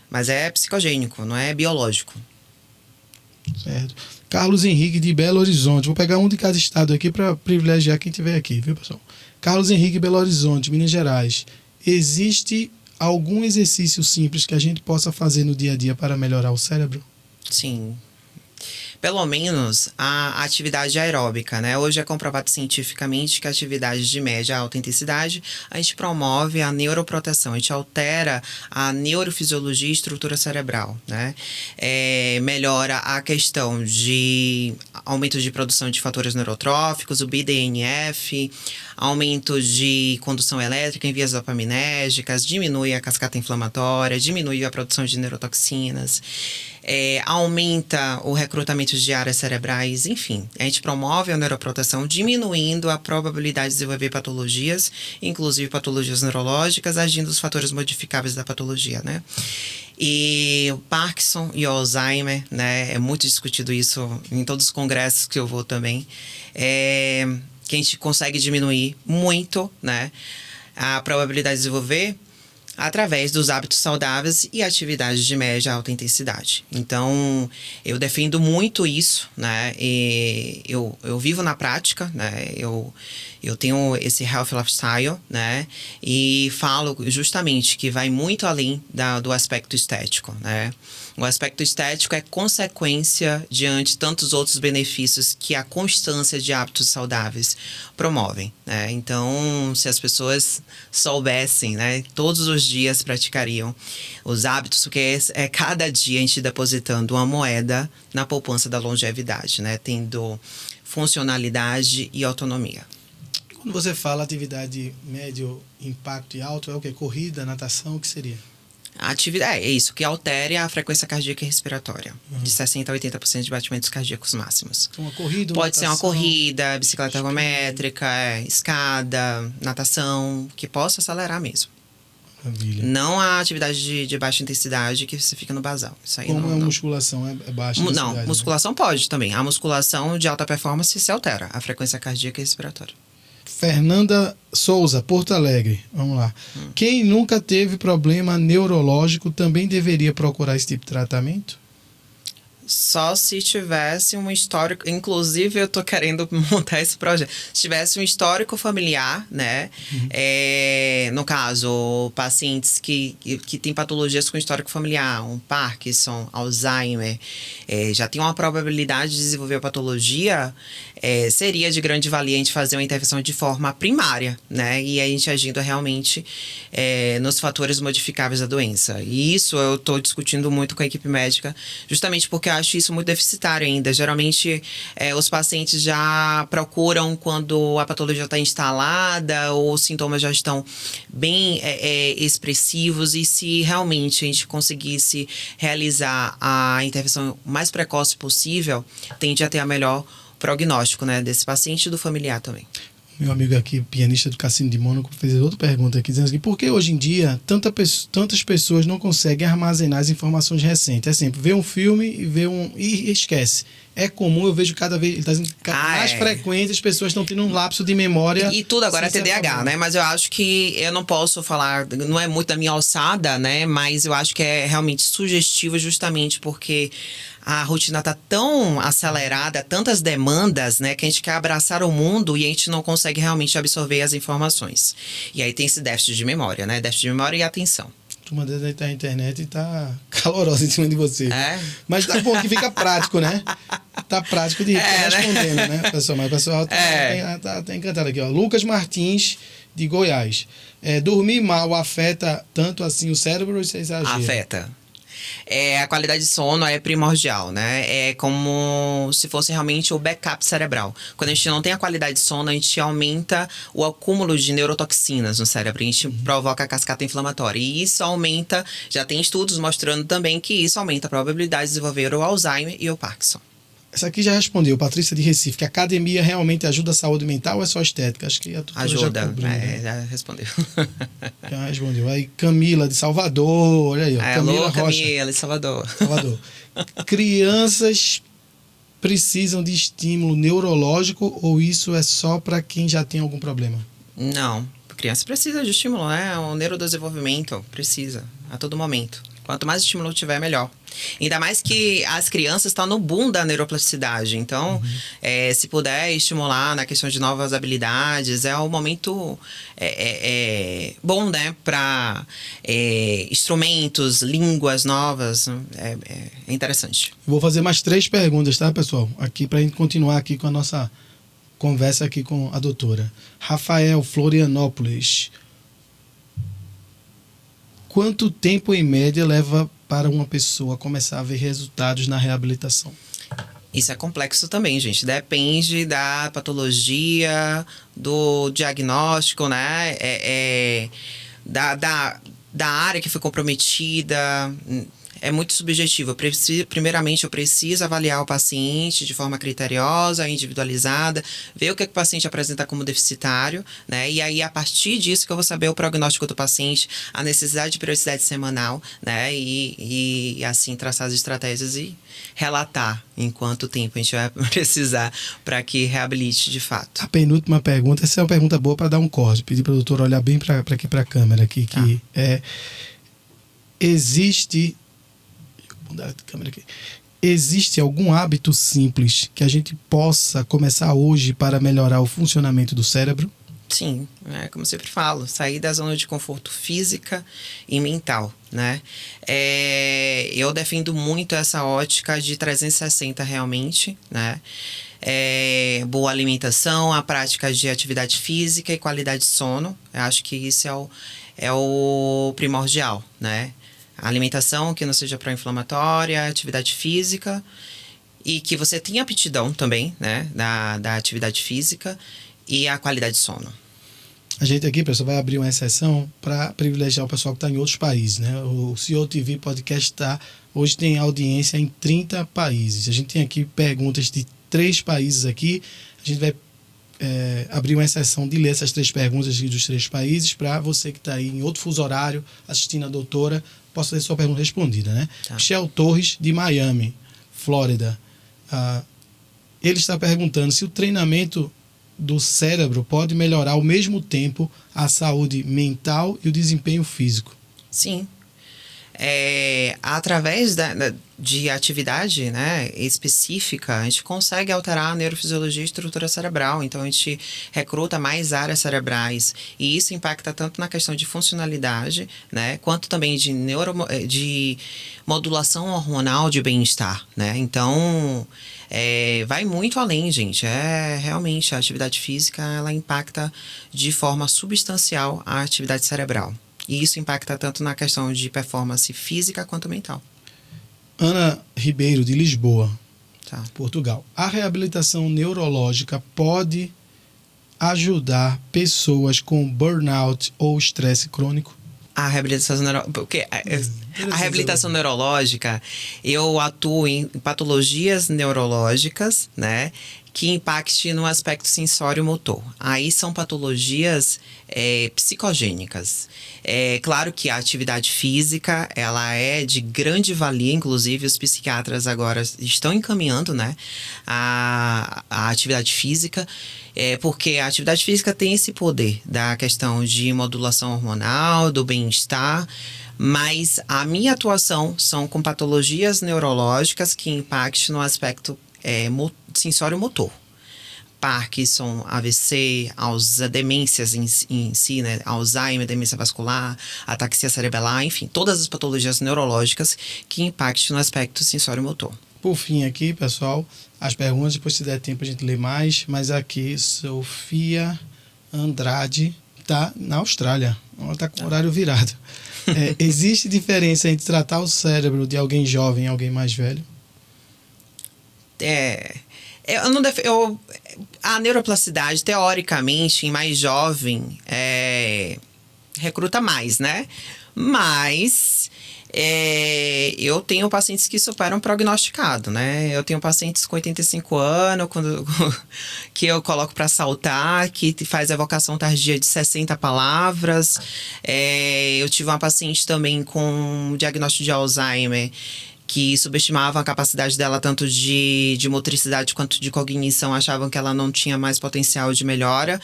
S2: Mas é psicogênico, não é biológico.
S1: Certo. Carlos Henrique, de Belo Horizonte. Vou pegar um de cada estado aqui para privilegiar quem tiver aqui, viu, pessoal? Carlos Henrique, Belo Horizonte, Minas Gerais. Existe algum exercício simples que a gente possa fazer no dia a dia para melhorar o cérebro?
S2: Sim. Pelo menos a atividade aeróbica, né? Hoje é comprovado cientificamente que a atividade de média a alta intensidade, a gente promove a neuroproteção, a gente altera a neurofisiologia e estrutura cerebral, né? Melhora a questão de aumento de produção de fatores neurotróficos, o BDNF, aumento de condução elétrica em vias dopaminérgicas, diminui a cascata inflamatória, diminui a produção de neurotoxinas, aumenta o recrutamento de áreas cerebrais, enfim. A gente promove a neuroproteção, diminuindo a probabilidade de desenvolver patologias, inclusive patologias neurológicas, agindo os fatores modificáveis da patologia, né? E o Parkinson e o Alzheimer, né? É muito discutido isso em todos os congressos que eu vou também. Que a gente consegue diminuir muito, né, a probabilidade de desenvolver. Através dos hábitos saudáveis e atividades de média e alta intensidade. Então, eu defendo muito isso, né? E eu vivo na prática, né? Eu tenho esse health lifestyle, né? E falo justamente que vai muito além do aspecto estético, né? O aspecto estético é consequência diante de tantos outros benefícios que a constância de hábitos saudáveis promovem, né? Então, se as pessoas soubessem, né, todos os dias praticariam os hábitos, porque é cada dia a gente depositando uma moeda na poupança da longevidade, né? Tendo funcionalidade e autonomia.
S1: Quando você fala atividade médio, impacto e alto, é o quê? Corrida, natação, o que seria?
S2: A atividade é isso, que altere a frequência cardíaca e respiratória. De 60% a 80% de batimentos cardíacos máximos.
S1: Então, uma corrida,
S2: Pode ser uma
S1: natação,
S2: corrida, bicicleta ergométrica, escada, natação, que possa acelerar mesmo.
S1: Maravilha.
S2: Não a atividade de baixa intensidade que você fica no basal. Isso aí
S1: Como
S2: não,
S1: é
S2: não.
S1: musculação? É baixa intensidade,
S2: Não, musculação pode também. A musculação de alta performance se altera, a frequência cardíaca e respiratória.
S1: Fernanda Souza, Porto Alegre. Vamos lá. Quem nunca teve problema neurológico também deveria procurar esse tipo de tratamento?
S2: Só se tivesse um histórico... Inclusive, eu tô querendo montar esse projeto. Se tivesse um histórico familiar, né? No caso, pacientes que têm patologias com histórico familiar, um Parkinson, Alzheimer, já tem uma probabilidade de desenvolver a patologia, seria de grande valia a gente fazer uma intervenção de forma primária, né? E a gente agindo realmente nos fatores modificáveis da doença. E isso eu tô discutindo muito com a equipe médica, justamente porque eu acho isso muito deficitário ainda. Geralmente, os pacientes já procuram quando a patologia está instalada ou os sintomas já estão bem expressivos. E se realmente a gente conseguisse realizar a intervenção o mais precoce possível, tende a ter a melhor prognóstico, né, desse paciente e do familiar também.
S1: Meu amigo aqui, pianista do Cassino de Mônaco, fez outra pergunta aqui, dizendo assim, por que hoje em dia tantas pessoas não conseguem armazenar as informações recentes? É sempre, vê um filme e esquece. É comum, eu vejo cada vez mais frequente, as pessoas estão tendo um lapso de memória.
S2: E tudo agora é TDAH, né? Mas eu acho que eu não posso falar, não é muito da minha alçada, né? Mas eu acho que é realmente sugestivo justamente porque a rotina tá tão acelerada, tantas demandas, né? Que a gente quer abraçar o mundo e a gente não consegue realmente absorver as informações. E aí tem esse déficit de memória, né? Déficit de memória e atenção.
S1: A turma da internet tá calorosa em cima de você. Mas tá bom que fica prático, né? Tá prático de ir respondendo, né, pessoal? Mas o pessoal tá encantado aqui, ó. Lucas Martins, de Goiás. Dormir mal afeta tanto assim o cérebro ou você exagera?
S2: Afeta. A qualidade de sono é primordial, né? É como se fosse realmente o backup cerebral. Quando a gente não tem a qualidade de sono, a gente aumenta o acúmulo de neurotoxinas no cérebro. A gente provoca a cascata inflamatória. E isso aumenta, já tem estudos mostrando também que isso aumenta a probabilidade de desenvolver o Alzheimer e o Parkinson.
S1: Essa aqui já respondeu, Patrícia de Recife, que a academia realmente ajuda a saúde mental ou é só estética? Acho que a doutora
S2: ajuda,
S1: já cobriu, né?
S2: Já respondeu.
S1: Já respondeu. Aí Camila de Salvador, olha aí, ó.
S2: Camila Rocha. Camila de Salvador.
S1: Crianças precisam de estímulo neurológico ou isso é só para quem já tem algum problema?
S2: Não, criança precisa de estímulo, né? O neurodesenvolvimento precisa, a todo momento. Quanto mais estímulo tiver, melhor. Ainda mais que as crianças estão no boom da neuroplasticidade. Então, se puder estimular na questão de novas habilidades, é um momento bom, né? Para instrumentos, línguas novas. É interessante.
S1: Vou fazer mais 3 perguntas, tá, pessoal? Aqui para a gente continuar aqui com a nossa conversa aqui com a doutora. Rafael, Florianópolis. Quanto tempo, em média, leva para uma pessoa começar a ver resultados na reabilitação?
S2: Isso é complexo também, gente. Depende da patologia, do diagnóstico, né? Da área que foi comprometida. é muito subjetivo. Primeiramente, eu preciso avaliar o paciente de forma criteriosa, individualizada, ver o que o paciente apresenta como deficitário, né? E aí, a partir disso, que eu vou saber o prognóstico do paciente, a necessidade de periodicidade semanal, né? E assim, traçar as estratégias e relatar em quanto tempo a gente vai precisar para que reabilite de fato.
S1: A penúltima pergunta, essa é uma pergunta boa para dar um corte. Pedir para o doutor olhar bem para aqui, para a câmera aqui, que existe... Vou mudar a câmera aqui. Existe algum hábito simples que a gente possa começar hoje para melhorar o funcionamento do cérebro?
S2: Sim, como eu sempre falo, sair da zona de conforto física e mental, né? Eu defendo muito essa ótica de 360 realmente, né? Boa alimentação, a prática de atividade física e qualidade de sono. Eu acho que isso é o primordial, né? A alimentação que não seja pró-inflamatória, atividade física e que você tenha aptidão também, né? Da atividade física e a qualidade de sono.
S1: A gente aqui, pessoal, vai abrir uma exceção para privilegiar o pessoal que está em outros países, né? O CEO TV Podcast hoje tem audiência em 30 países. A gente tem aqui perguntas de 3 países aqui. A gente vai abrir uma exceção de ler essas 3 perguntas dos 3 países para você que está aí em outro fuso horário assistindo a doutora, possa ter sua pergunta respondida, né? Tá. Michel Torres, de Miami, Flórida. Ele está perguntando se o treinamento do cérebro pode melhorar ao mesmo tempo a saúde mental e o desempenho físico.
S2: Sim. Através de atividade, né, específica, a gente consegue alterar a neurofisiologia e estrutura cerebral. Então, a gente recruta mais áreas cerebrais. E isso impacta tanto na questão de funcionalidade, né, quanto também de modulação hormonal de bem-estar, né? Então, vai muito além, gente. Realmente, a atividade física, ela impacta de forma substancial a atividade cerebral. E isso impacta tanto na questão de performance física quanto mental.
S1: Ana Ribeiro, de Lisboa,
S2: tá.
S1: Portugal. A reabilitação neurológica pode ajudar pessoas com burnout ou estresse crônico?
S2: A reabilitação neurológica, eu atuo em patologias neurológicas, né, que impacte no aspecto sensório-motor. Aí são patologias psicogênicas. Claro que a atividade física, ela é de grande valia, inclusive os psiquiatras agora estão encaminhando, né, a atividade física, porque a atividade física tem esse poder da questão de modulação hormonal, do bem-estar, mas a minha atuação são com patologias neurológicas que impactem no aspecto sensório-motor. Parkinson, AVC, demências em si, né? Alzheimer, demência vascular, ataxia cerebelar, enfim, todas as patologias neurológicas que impactam no aspecto sensório-motor.
S1: Por fim aqui, pessoal, as perguntas, depois se der tempo a gente lê mais, mas aqui, Sofia Andrade está na Austrália, ela está com o horário virado. Existe diferença entre tratar o cérebro de alguém jovem e alguém mais velho? A neuroplasticidade, teoricamente, em mais jovem, recruta mais, né? Mas eu tenho pacientes que superam prognosticado, né? Eu tenho pacientes com 85 anos, que eu coloco para saltar, que faz evocação tardia de 60 palavras. Eu tive uma paciente também com diagnóstico de Alzheimer, que subestimavam a capacidade dela tanto de motricidade quanto de cognição, achavam que ela não tinha mais potencial de melhora.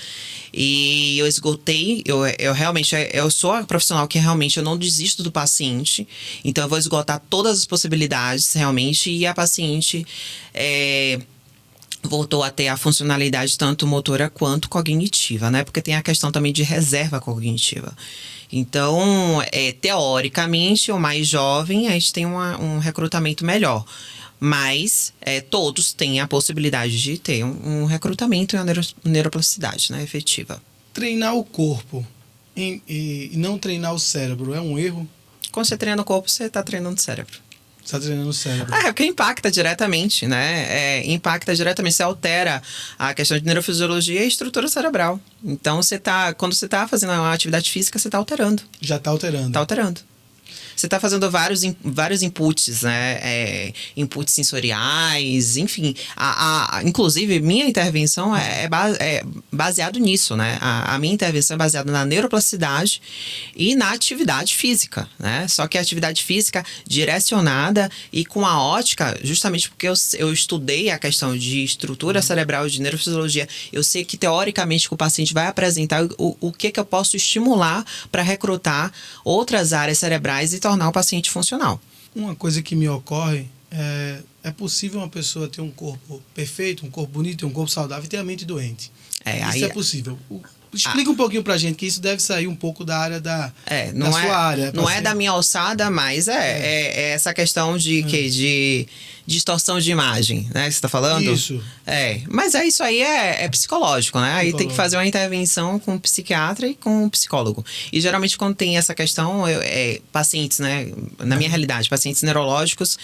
S1: E eu esgotei, eu realmente, eu sou a profissional que realmente eu não desisto do paciente, então eu vou esgotar todas as possibilidades realmente, e a paciente voltou a ter a funcionalidade tanto motora quanto cognitiva, né? Porque tem a questão também de reserva cognitiva. Então, teoricamente, o mais jovem, a gente tem um recrutamento melhor. Mas todos têm a possibilidade de ter um recrutamento e uma neuroplasticidade, né, efetiva. Treinar o corpo e não treinar o cérebro é um erro?
S2: Quando você treina o corpo, você está treinando o cérebro.
S1: Você está treinando o cérebro.
S2: Porque impacta diretamente, né? Impacta diretamente, você altera a questão de neurofisiologia e estrutura cerebral. Então, quando você está fazendo uma atividade física, você está alterando.
S1: Já está alterando.
S2: Está alterando. você está fazendo vários inputs, né? Inputs sensoriais, enfim. Inclusive, minha intervenção é baseado nisso, né? A minha intervenção é baseada na neuroplasticidade e na atividade física, né? Só que a atividade física direcionada e com a ótica, justamente porque eu estudei a questão de estrutura cerebral e de neurofisiologia, eu sei que teoricamente o paciente vai apresentar o que eu posso estimular para recrutar outras áreas cerebrais e tornar o paciente funcional.
S1: Uma coisa que me ocorre é possível uma pessoa ter um corpo perfeito, um corpo bonito, um corpo saudável e ter a mente doente. Isso é possível. Explica um pouquinho pra gente, que isso deve sair um pouco da área da sua área.
S2: Não é da minha alçada, mas é essa questão de distorção de imagem, né? Que você tá falando?
S1: Isso.
S2: Mas isso aí é psicológico, né? Aí tem que fazer uma intervenção com o psiquiatra e com o psicólogo. E geralmente quando tem essa questão, pacientes, né? Na minha realidade, pacientes neurológicos,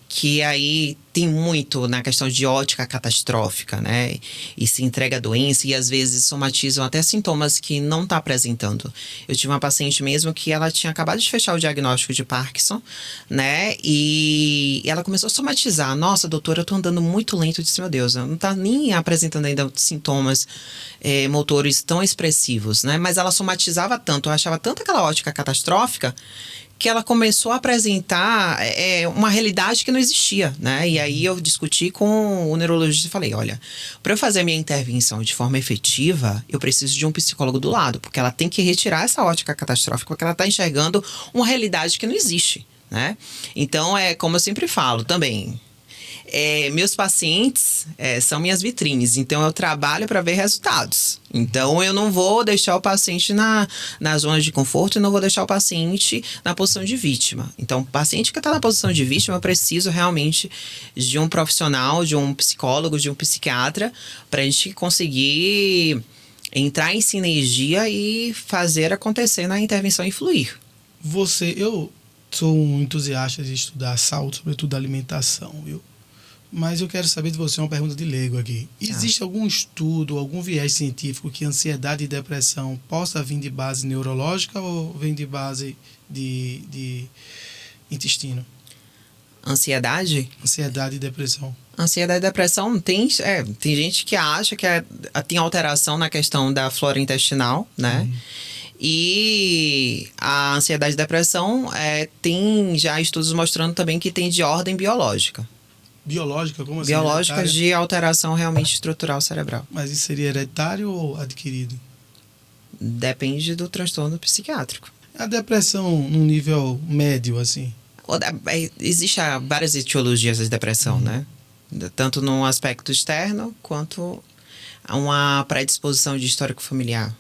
S2: que aí tem muito na questão de ótica catastrófica, né? E se entrega a doença e às vezes somatizam até sintomas que não está apresentando. Eu tive uma paciente mesmo que ela tinha acabado de fechar o diagnóstico de Parkinson, né? E ela começou a somatizar. Nossa, doutora, eu tô andando muito lento. Eu disse, meu Deus, não tá nem apresentando ainda sintomas motores tão expressivos, né? Mas ela somatizava tanto, eu achava tanto aquela ótica catastrófica que ela começou a apresentar uma realidade que não existia, né? E aí eu discuti com o neurologista e falei, olha, para eu fazer a minha intervenção de forma efetiva, eu preciso de um psicólogo do lado, porque ela tem que retirar essa ótica catastrófica, porque ela está enxergando uma realidade que não existe, né? Então, como eu sempre falo também, meus pacientes são minhas vitrines, então eu trabalho para ver resultados. Então eu não vou deixar o paciente na zona de conforto e não vou deixar o paciente na posição de vítima. Então o paciente que está na posição de vítima, eu preciso realmente de um profissional, de um psicólogo, de um psiquiatra, para a gente conseguir entrar em sinergia e fazer acontecer na intervenção e fluir.
S1: Eu sou um entusiasta de estudar saúde, sobretudo alimentação, viu? Mas eu quero saber de você uma pergunta de leigo aqui. Existe algum estudo, algum viés científico que ansiedade e depressão possa vir de base neurológica ou vem de base de intestino?
S2: Ansiedade?
S1: Ansiedade e depressão.
S2: Ansiedade e depressão tem gente que acha que tem alteração na questão da flora intestinal, né? E a ansiedade e depressão tem já estudos mostrando também que tem de ordem biológica.
S1: Biológica? Como assim?
S2: Biológica
S1: Hereditária?
S2: de alteração realmente estrutural cerebral.
S1: Mas isso seria hereditário ou adquirido?
S2: Depende do transtorno psiquiátrico.
S1: A depressão num nível médio, assim?
S2: Existem várias etiologias da depressão, né? Tanto no aspecto externo, quanto uma predisposição de histórico familiar.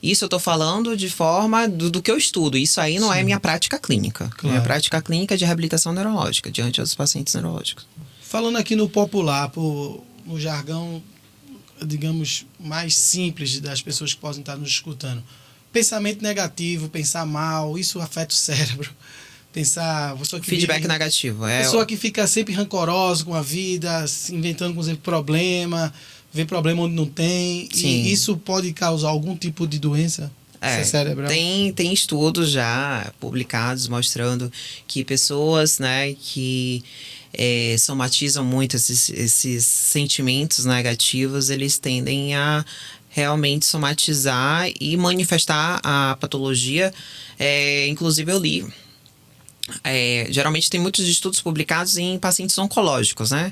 S2: Isso eu estou falando de forma do que eu estudo. Isso aí não é minha prática clínica.
S1: Claro.
S2: Minha prática clínica é de reabilitação neurológica, diante dos pacientes neurológicos.
S1: Falando aqui no popular, no jargão, digamos, mais simples das pessoas que podem estar nos escutando. Pensamento negativo, pensar mal, isso afeta o cérebro.
S2: Feedback negativo.
S1: Pessoa que fica sempre rancorosa com a vida, inventando, por exemplo, problema, vê problema onde não tem. Sim. E isso pode causar algum tipo de doença cerebral?
S2: Tem estudos já publicados mostrando que pessoas, né, que somatizam muito esses sentimentos negativos, eles tendem a realmente somatizar e manifestar a patologia. Inclusive eu li. Geralmente tem muitos estudos publicados em pacientes oncológicos, né?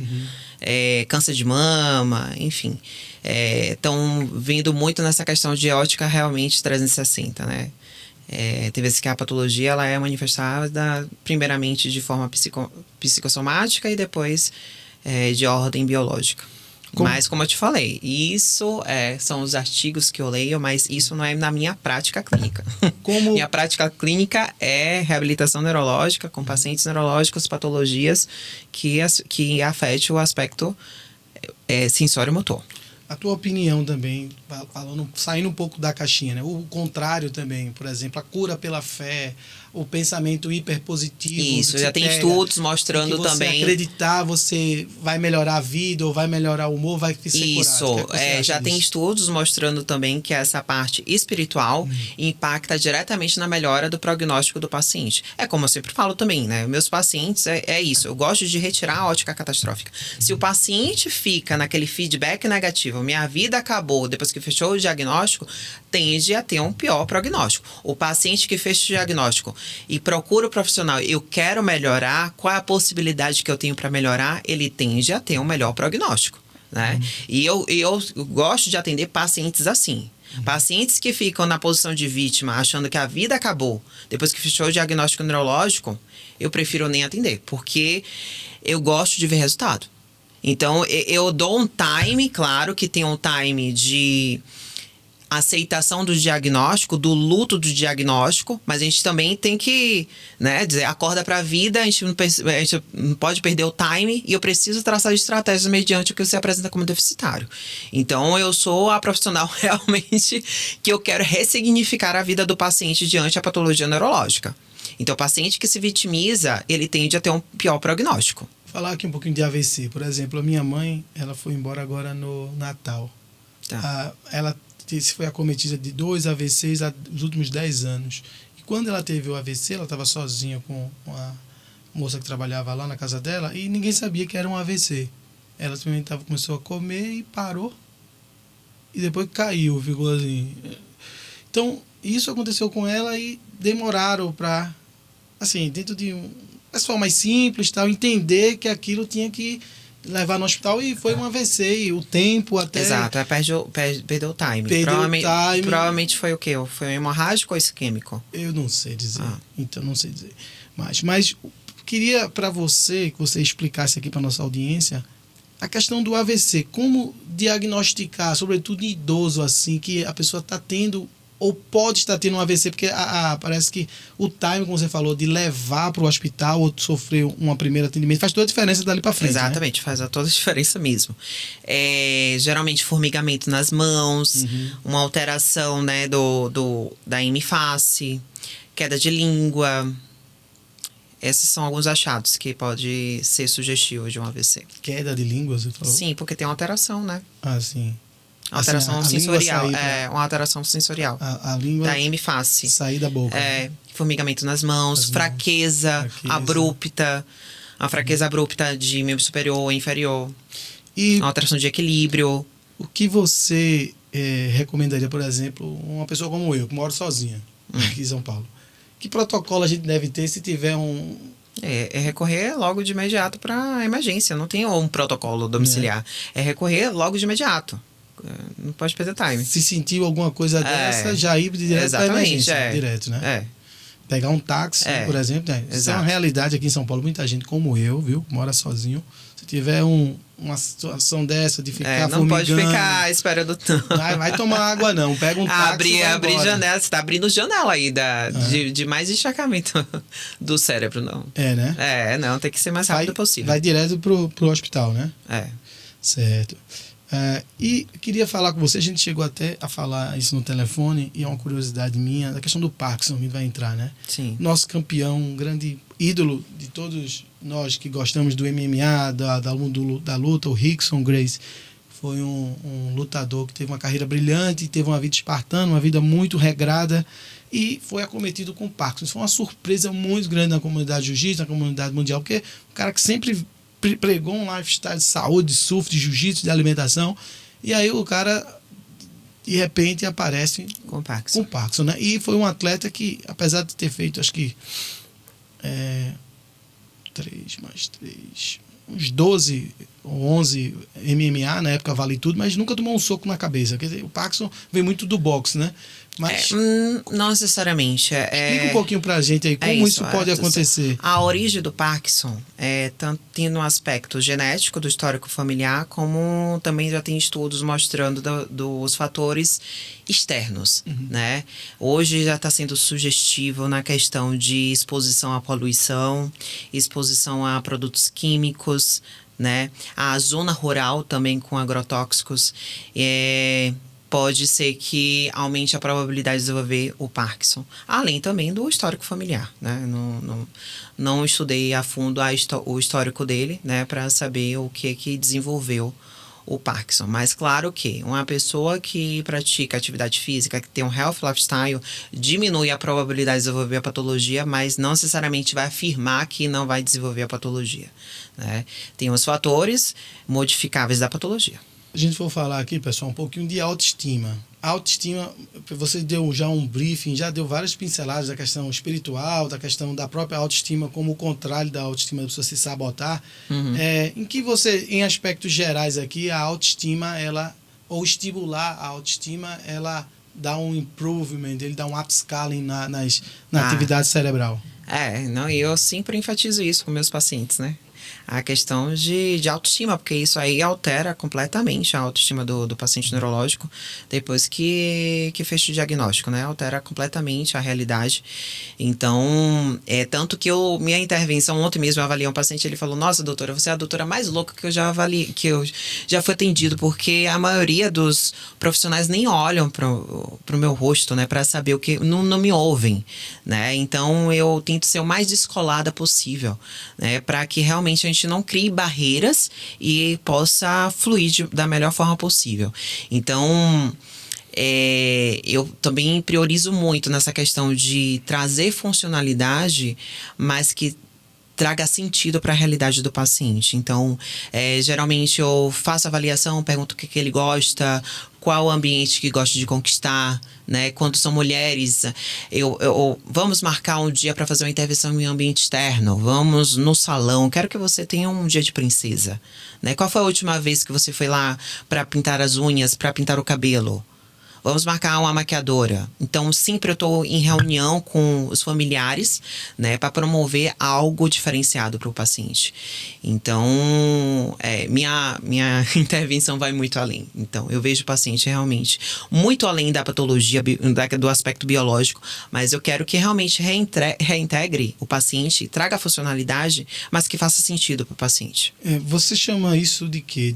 S2: Câncer de mama, enfim. Estão vindo muito nessa questão de ótica realmente 360, né? Tem vezes que a patologia ela é manifestada primeiramente de forma psicossomática e depois de ordem biológica. Mas, como eu te falei, isso são os artigos que eu leio, mas isso não é na minha prática clínica. Minha prática clínica é reabilitação neurológica com pacientes neurológicos, patologias que afetem o aspecto sensório-motor.
S1: A tua opinião também, saindo um pouco da caixinha, né? O contrário também, por exemplo, a cura pela fé, o pensamento hiperpositivo.
S2: Isso, já tem estudos mostrando
S1: que você
S2: também.
S1: Acreditar, você vai melhorar a vida, ou vai melhorar o humor, vai ser
S2: Isso,
S1: curado.
S2: já tem estudos mostrando também que essa parte espiritual impacta diretamente na melhora do prognóstico do paciente. É como eu sempre falo também, né? Meus pacientes, é isso, eu gosto de retirar a ótica catastrófica. Se o paciente fica naquele feedback negativo, minha vida acabou depois que fechou o diagnóstico, tende a ter um pior prognóstico. O paciente que fecha o diagnóstico e procura o profissional, eu quero melhorar, qual é a possibilidade que eu tenho para melhorar? Ele tende a ter um melhor prognóstico, né? E eu gosto de atender pacientes assim. Pacientes que ficam na posição de vítima, achando que a vida acabou, depois que fechou o diagnóstico neurológico, eu prefiro nem atender, porque eu gosto de ver resultado. Então, eu dou um time, claro que tem um time de aceitação do diagnóstico, do luto do diagnóstico, mas a gente também tem que, né, dizer, acorda para a vida, a gente não pode perder o time e eu preciso traçar estratégias mediante o que você apresenta como deficitário. Então, eu sou a profissional realmente que eu quero ressignificar a vida do paciente diante a patologia neurológica. Então, o paciente que se vitimiza, ele tende a ter um pior prognóstico.
S1: Falar aqui um pouquinho de AVC. Por exemplo, a minha mãe, ela foi embora agora no Natal.
S2: Tá.
S1: Ela foi acometida de 2 AVCs nos últimos 10 anos. E quando ela teve o AVC, ela estava sozinha com uma moça que trabalhava lá na casa dela e ninguém sabia que era um AVC. Ela simplesmente começou a comer e parou. E depois caiu, ficou assim. Então, isso aconteceu com ela e demoraram para, assim, dentro de um pessoal mais simples, tal, entender que aquilo tinha que levar no hospital e foi um AVC, e o tempo até...
S2: Exato, perdeu o time. Provavelmente foi o quê? Foi um hemorrágico ou isquêmico?
S1: Eu não sei dizer. Então, não sei dizer. Mas queria para você, que você explicasse aqui para nossa audiência, a questão do AVC. Como diagnosticar, sobretudo em idoso, assim, que a pessoa está tendo ou pode estar tendo um AVC, porque parece que o time, como você falou, de levar para o hospital ou sofrer um primeiro atendimento, faz toda a diferença dali para frente.
S2: Exatamente, né? Faz toda a diferença mesmo. Geralmente, formigamento nas mãos, uma alteração, né, da hemiface, queda de língua. Esses são alguns achados que pode ser sugestivo de um AVC.
S1: Queda de língua, você falou?
S2: Sim, porque tem uma alteração, né?
S1: Sim.
S2: Alteração sensorial. Uma alteração sensorial.
S1: A língua
S2: da hemiface.
S1: Sair da boca.
S2: Formigamento nas mãos, fraqueza abrupta. A fraqueza abrupta de membro superior ou inferior. E alteração de equilíbrio.
S1: O que você recomendaria, por exemplo, uma pessoa como eu, que moro sozinha aqui em São Paulo? Que protocolo a gente deve ter se tiver um...
S2: É recorrer logo de imediato para emergência. Não tem um protocolo domiciliar. É recorrer logo de imediato. Não pode perder time.
S1: Se sentiu alguma coisa dessa, já ir direto para emergência. Direto, né? Pegar um táxi, por exemplo. Isso é uma realidade aqui em São Paulo. Muita gente como eu, viu? Mora sozinho. Se tiver uma situação dessa de ficar
S2: não pode ficar esperando tanto.
S1: Vai tomar água não. Pega um táxi
S2: abrir janela. Você tá abrindo janela aí de mais encharcamento do cérebro, não.
S1: Né?
S2: Não. Tem que ser mais rápido possível.
S1: Vai direto pro hospital, né? Certo. E queria falar com você, a gente chegou até a falar isso no telefone, e é uma curiosidade minha, da questão do Parkinson, que vai entrar, né?
S2: Sim.
S1: Nosso campeão, um grande ídolo de todos nós que gostamos do MMA, da luta, o Rickson Gracie, foi um lutador que teve uma carreira brilhante, teve uma vida espartana, uma vida muito regrada, e foi acometido com Parkinson. Isso foi uma surpresa muito grande na comunidade jiu-jitsu, na comunidade mundial, porque o cara que sempre pregou um lifestyle de saúde, de surf, de jiu-jitsu, de alimentação, e aí o cara de repente aparece
S2: com Parkinson,
S1: né? E foi um atleta que, apesar de ter feito, acho que 3 mais 3, uns 12 ou 11 MMA, na época vale tudo, mas nunca tomou um soco na cabeça. Quer dizer, o Parkinson vem muito do boxe, né? Mas
S2: não necessariamente.
S1: Explica um pouquinho pra gente aí como isso pode acontecer.
S2: A origem do Parkinson tanto tem um aspecto genético do histórico familiar, como também já tem estudos mostrando dos fatores externos, né? Hoje já está sendo sugestivo na questão de exposição à poluição, exposição a produtos químicos, né? A zona rural também com agrotóxicos. pode ser que aumente a probabilidade de desenvolver o Parkinson. Além também do histórico familiar, né? Não estudei a fundo o histórico dele, né, para saber o que desenvolveu o Parkinson. Mas claro que uma pessoa que pratica atividade física, que tem um health lifestyle, diminui a probabilidade de desenvolver a patologia, mas não necessariamente vai afirmar que não vai desenvolver a patologia, né? Tem os fatores modificáveis da patologia.
S1: A gente for falar aqui, pessoal, um pouquinho de autoestima. Autoestima, você deu já um briefing, já deu várias pinceladas da questão espiritual, da questão da própria autoestima, como o contrário da autoestima, da pessoa se sabotar. Em que você, em aspectos gerais aqui, a autoestima, ou estimular a autoestima, ela dá um improvement, ele dá um upscaling na atividade cerebral.
S2: E eu sempre enfatizo isso com meus pacientes, né? A questão de autoestima, porque isso aí altera completamente a autoestima do paciente neurológico depois que fecha o diagnóstico, né? Altera completamente a realidade. Então, tanto que minha intervenção, ontem mesmo eu avaliei um paciente, ele falou, nossa, doutora, você é a doutora mais louca que eu já avaliei, que eu já fui atendido, porque a maioria dos profissionais nem olham pro meu rosto, né? Para saber o que, não me ouvem, né? Então, eu tento ser o mais descolada possível, né? Para que realmente a gente não crie barreiras e possa fluir da melhor forma possível. Então, eu também priorizo muito nessa questão de trazer funcionalidade, mas que traga sentido para a realidade do paciente. Então, geralmente eu faço avaliação, pergunto o que ele gosta, qual o ambiente que gosta de conquistar, né? Quando são mulheres, vamos marcar um dia para fazer uma intervenção em ambiente externo, vamos no salão, quero que você tenha um dia de princesa, né? Qual foi a última vez que você foi lá para pintar as unhas, para pintar o cabelo? Vamos marcar uma maquiadora. Então, sempre eu estou em reunião com os familiares, né, para promover algo diferenciado para o paciente. Então, minha intervenção vai muito além. Então, eu vejo o paciente realmente muito além da patologia, do aspecto biológico, mas eu quero que realmente reintegre o paciente, traga a funcionalidade, mas que faça sentido para o paciente.
S1: Você chama isso de quê?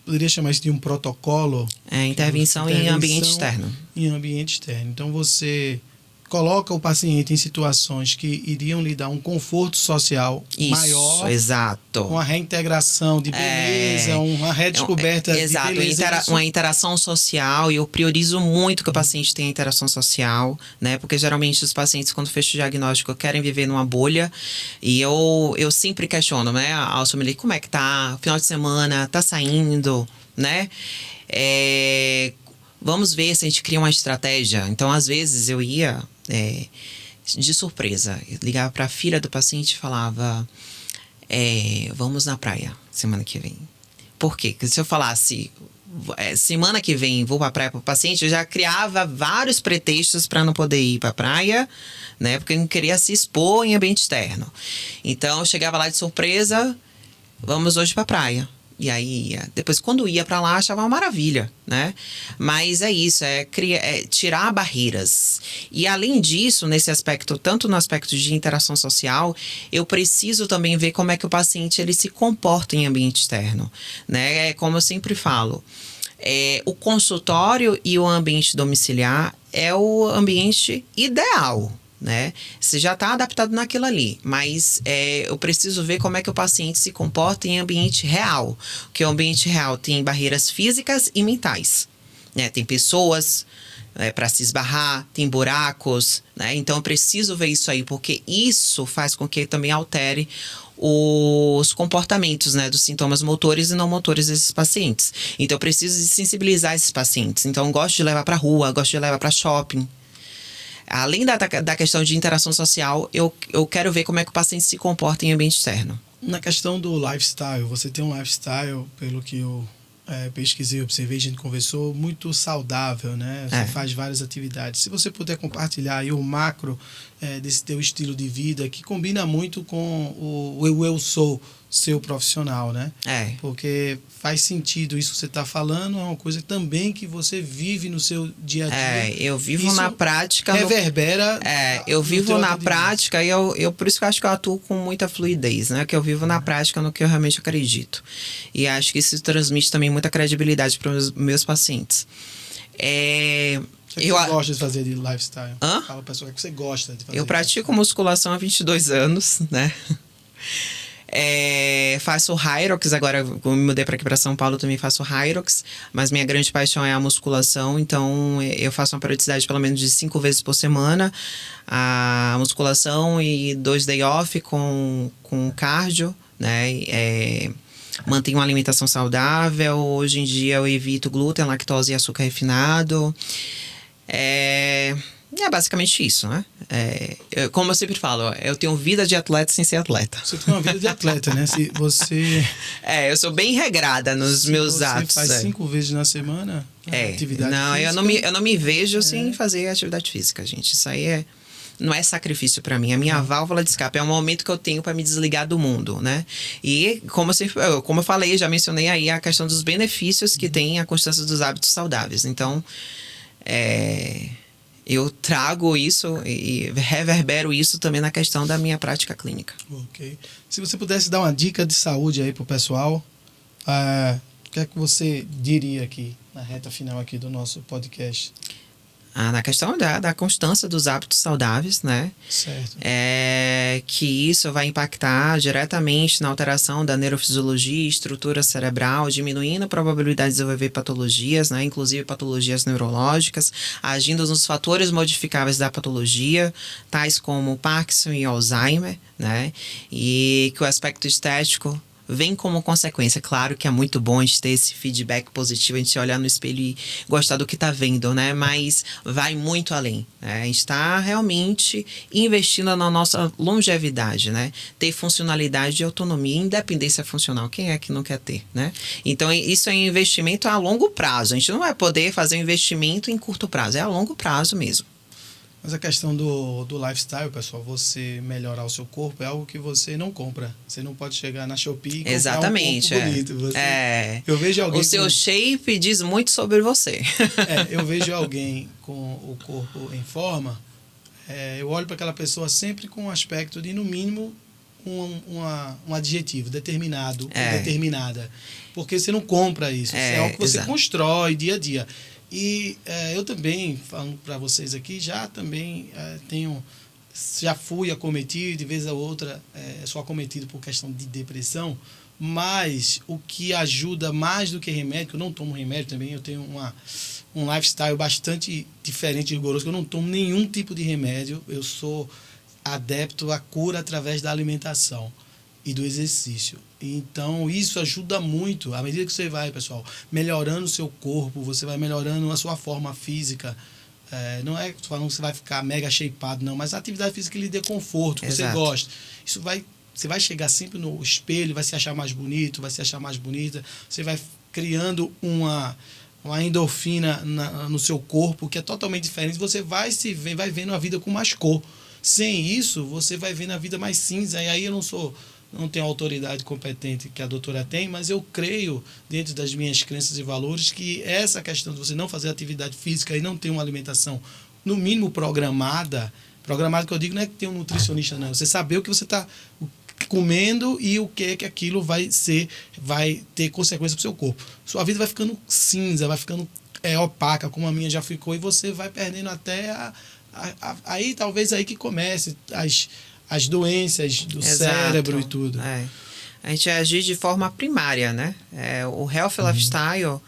S1: Poderia chamar isso de um protocolo?
S2: Intervenção em ambiente externo.
S1: Em ambiente externo. Então, você coloca o paciente em situações que iriam lhe dar um conforto social maior.
S2: Exato.
S1: Uma reintegração de beleza, uma redescoberta de beleza.
S2: Uma interação social, e eu priorizo muito que o paciente tenha interação social, né? Porque geralmente os pacientes, quando fecham o diagnóstico, querem viver numa bolha, e eu sempre questiono, né? Ao sommelier, como é que tá? Final de semana, tá saindo, né? Vamos ver se a gente cria uma estratégia. Então, às vezes, eu ia de surpresa. Eu ligava para a filha do paciente e falava, vamos na praia semana que vem. Por quê? Porque se eu falasse, semana que vem vou para a praia para o paciente, eu já criava vários pretextos para não poder ir para a praia, né? Porque eu não queria se expor em ambiente externo. Então, eu chegava lá de surpresa, vamos hoje para a praia. E aí ia. Depois, quando ia para lá, achava uma maravilha, né? Mas é isso, tirar barreiras. E além disso, nesse aspecto, tanto no aspecto de interação social, eu preciso também ver como é que o paciente ele se comporta em ambiente externo, né? Como eu sempre falo, o consultório e o ambiente domiciliar é o ambiente ideal, né? Você já está adaptado naquilo ali, mas eu preciso ver como é que o paciente se comporta em ambiente real, porque o ambiente real tem barreiras físicas e mentais, né? Tem pessoas para se esbarrar, tem buracos, né? Então eu preciso ver isso aí, porque isso faz com que também altere os comportamentos, né, dos sintomas motores e não motores desses pacientes. Então eu preciso de sensibilizar esses pacientes. Então eu gosto de levar para rua, gosto de levar para shopping. Além da questão de interação social, eu quero ver como é que o paciente se comporta em ambiente externo.
S1: Na questão do lifestyle, você tem um lifestyle, pelo que eu pesquisei, observei, a gente conversou, muito saudável, né? Você faz várias atividades. Se você puder compartilhar aí o macro desse teu estilo de vida, que combina muito com o eu sou seu profissional, né? Porque faz sentido isso que você está falando, é uma coisa também que você vive no seu dia a dia.
S2: Eu vivo isso na prática.
S1: Reverbera.
S2: Eu vivo na prática e eu por isso que eu acho que eu atuo com muita fluidez, né? Que eu vivo na prática no que eu realmente acredito. E acho que isso transmite também muita credibilidade para os meus pacientes.
S1: O que você gosta de fazer de lifestyle? Fala, pessoal, o que você gosta de fazer?
S2: Eu pratico musculação há 22 anos, né? Faço Hyrox, agora eu me mudei para aqui para São Paulo, também faço Hyrox, mas minha grande paixão é a musculação, então eu faço uma periodicidade pelo menos de 5 vezes por semana, a musculação e 2 day off com cardio, né? Mantenho uma alimentação saudável, hoje em dia eu evito glúten, lactose e açúcar refinado. É basicamente isso, né? Como eu sempre falo, eu tenho vida de atleta sem ser atleta.
S1: Você tem uma vida de atleta, né? Se você...
S2: eu sou bem regrada nos meus atos.
S1: Você faz 5 vezes na semana atividade
S2: física? Eu não me vejo sem fazer atividade física, gente. Isso aí não é sacrifício para mim. A minha válvula de escape é um momento que eu tenho para me desligar do mundo, né? E como eu falei, já mencionei aí a questão dos benefícios que tem a constância dos hábitos saudáveis. Então, eu trago isso e reverbero isso também na questão da minha prática clínica.
S1: Ok. Se você pudesse dar uma dica de saúde aí pro pessoal, o que é que você diria aqui na reta final aqui do nosso podcast?
S2: Na questão da constância dos hábitos saudáveis, né?
S1: Certo.
S2: Que isso vai impactar diretamente na alteração da neurofisiologia e estrutura cerebral, diminuindo a probabilidade de desenvolver patologias, né? Inclusive patologias neurológicas, agindo nos fatores modificáveis da patologia, tais como Parkinson e Alzheimer, né? E que o aspecto estético vem como consequência. Claro que é muito bom a gente ter esse feedback positivo, a gente olhar no espelho e gostar do que tá vendo, né? Mas vai muito além, né? A gente tá realmente investindo na nossa longevidade, né? Ter funcionalidade e autonomia, independência funcional. Quem é que não quer ter, né? Então, isso é um investimento a longo prazo. A gente não vai poder fazer um investimento em curto prazo, é a longo prazo mesmo.
S1: Mas a questão do lifestyle, pessoal, você melhorar o seu corpo é algo que você não compra. Você não pode chegar na Shopee e comprar um corpo bonito. Eu vejo alguém...
S2: O seu shape diz muito sobre você.
S1: Eu vejo alguém com o corpo em forma, eu olho para aquela pessoa sempre com um aspecto de, no mínimo, um adjetivo, determinado, determinada. Porque você não compra isso. Isso é algo que você constrói dia a dia. E eu também, falando para vocês aqui, já fui acometido, de vez a outra sou acometido por questão de depressão, mas o que ajuda mais do que remédio, que eu não tomo remédio também, eu tenho um lifestyle bastante diferente e rigoroso, que eu não tomo nenhum tipo de remédio, eu sou adepto à cura através da alimentação e do exercício. Então, isso ajuda muito. À medida que você vai, pessoal, melhorando o seu corpo, você vai melhorando a sua forma física. Não é falando que você vai ficar mega shapeado, não, mas a atividade física que lhe dê conforto, que você gosta. Você vai chegar sempre no espelho, vai se achar mais bonito, vai se achar mais bonita. Você vai criando uma endorfina no seu corpo que é totalmente diferente. Você vai vendo a vida com mais cor. Sem isso, você vai vendo a vida mais cinza. E aí eu não tenho a autoridade competente que a doutora tem, mas eu creio, dentro das minhas crenças e valores, que essa questão de você não fazer atividade física e não ter uma alimentação, no mínimo, programada que eu digo não é que tem um nutricionista, não. Você saber o que você está comendo e o que aquilo vai ter consequência para o seu corpo. Sua vida vai ficando cinza, vai ficando opaca, como a minha já ficou, e você vai perdendo até aí talvez aí que comece as doenças do cérebro e tudo.
S2: A gente agir de forma primária, né? O health lifestyle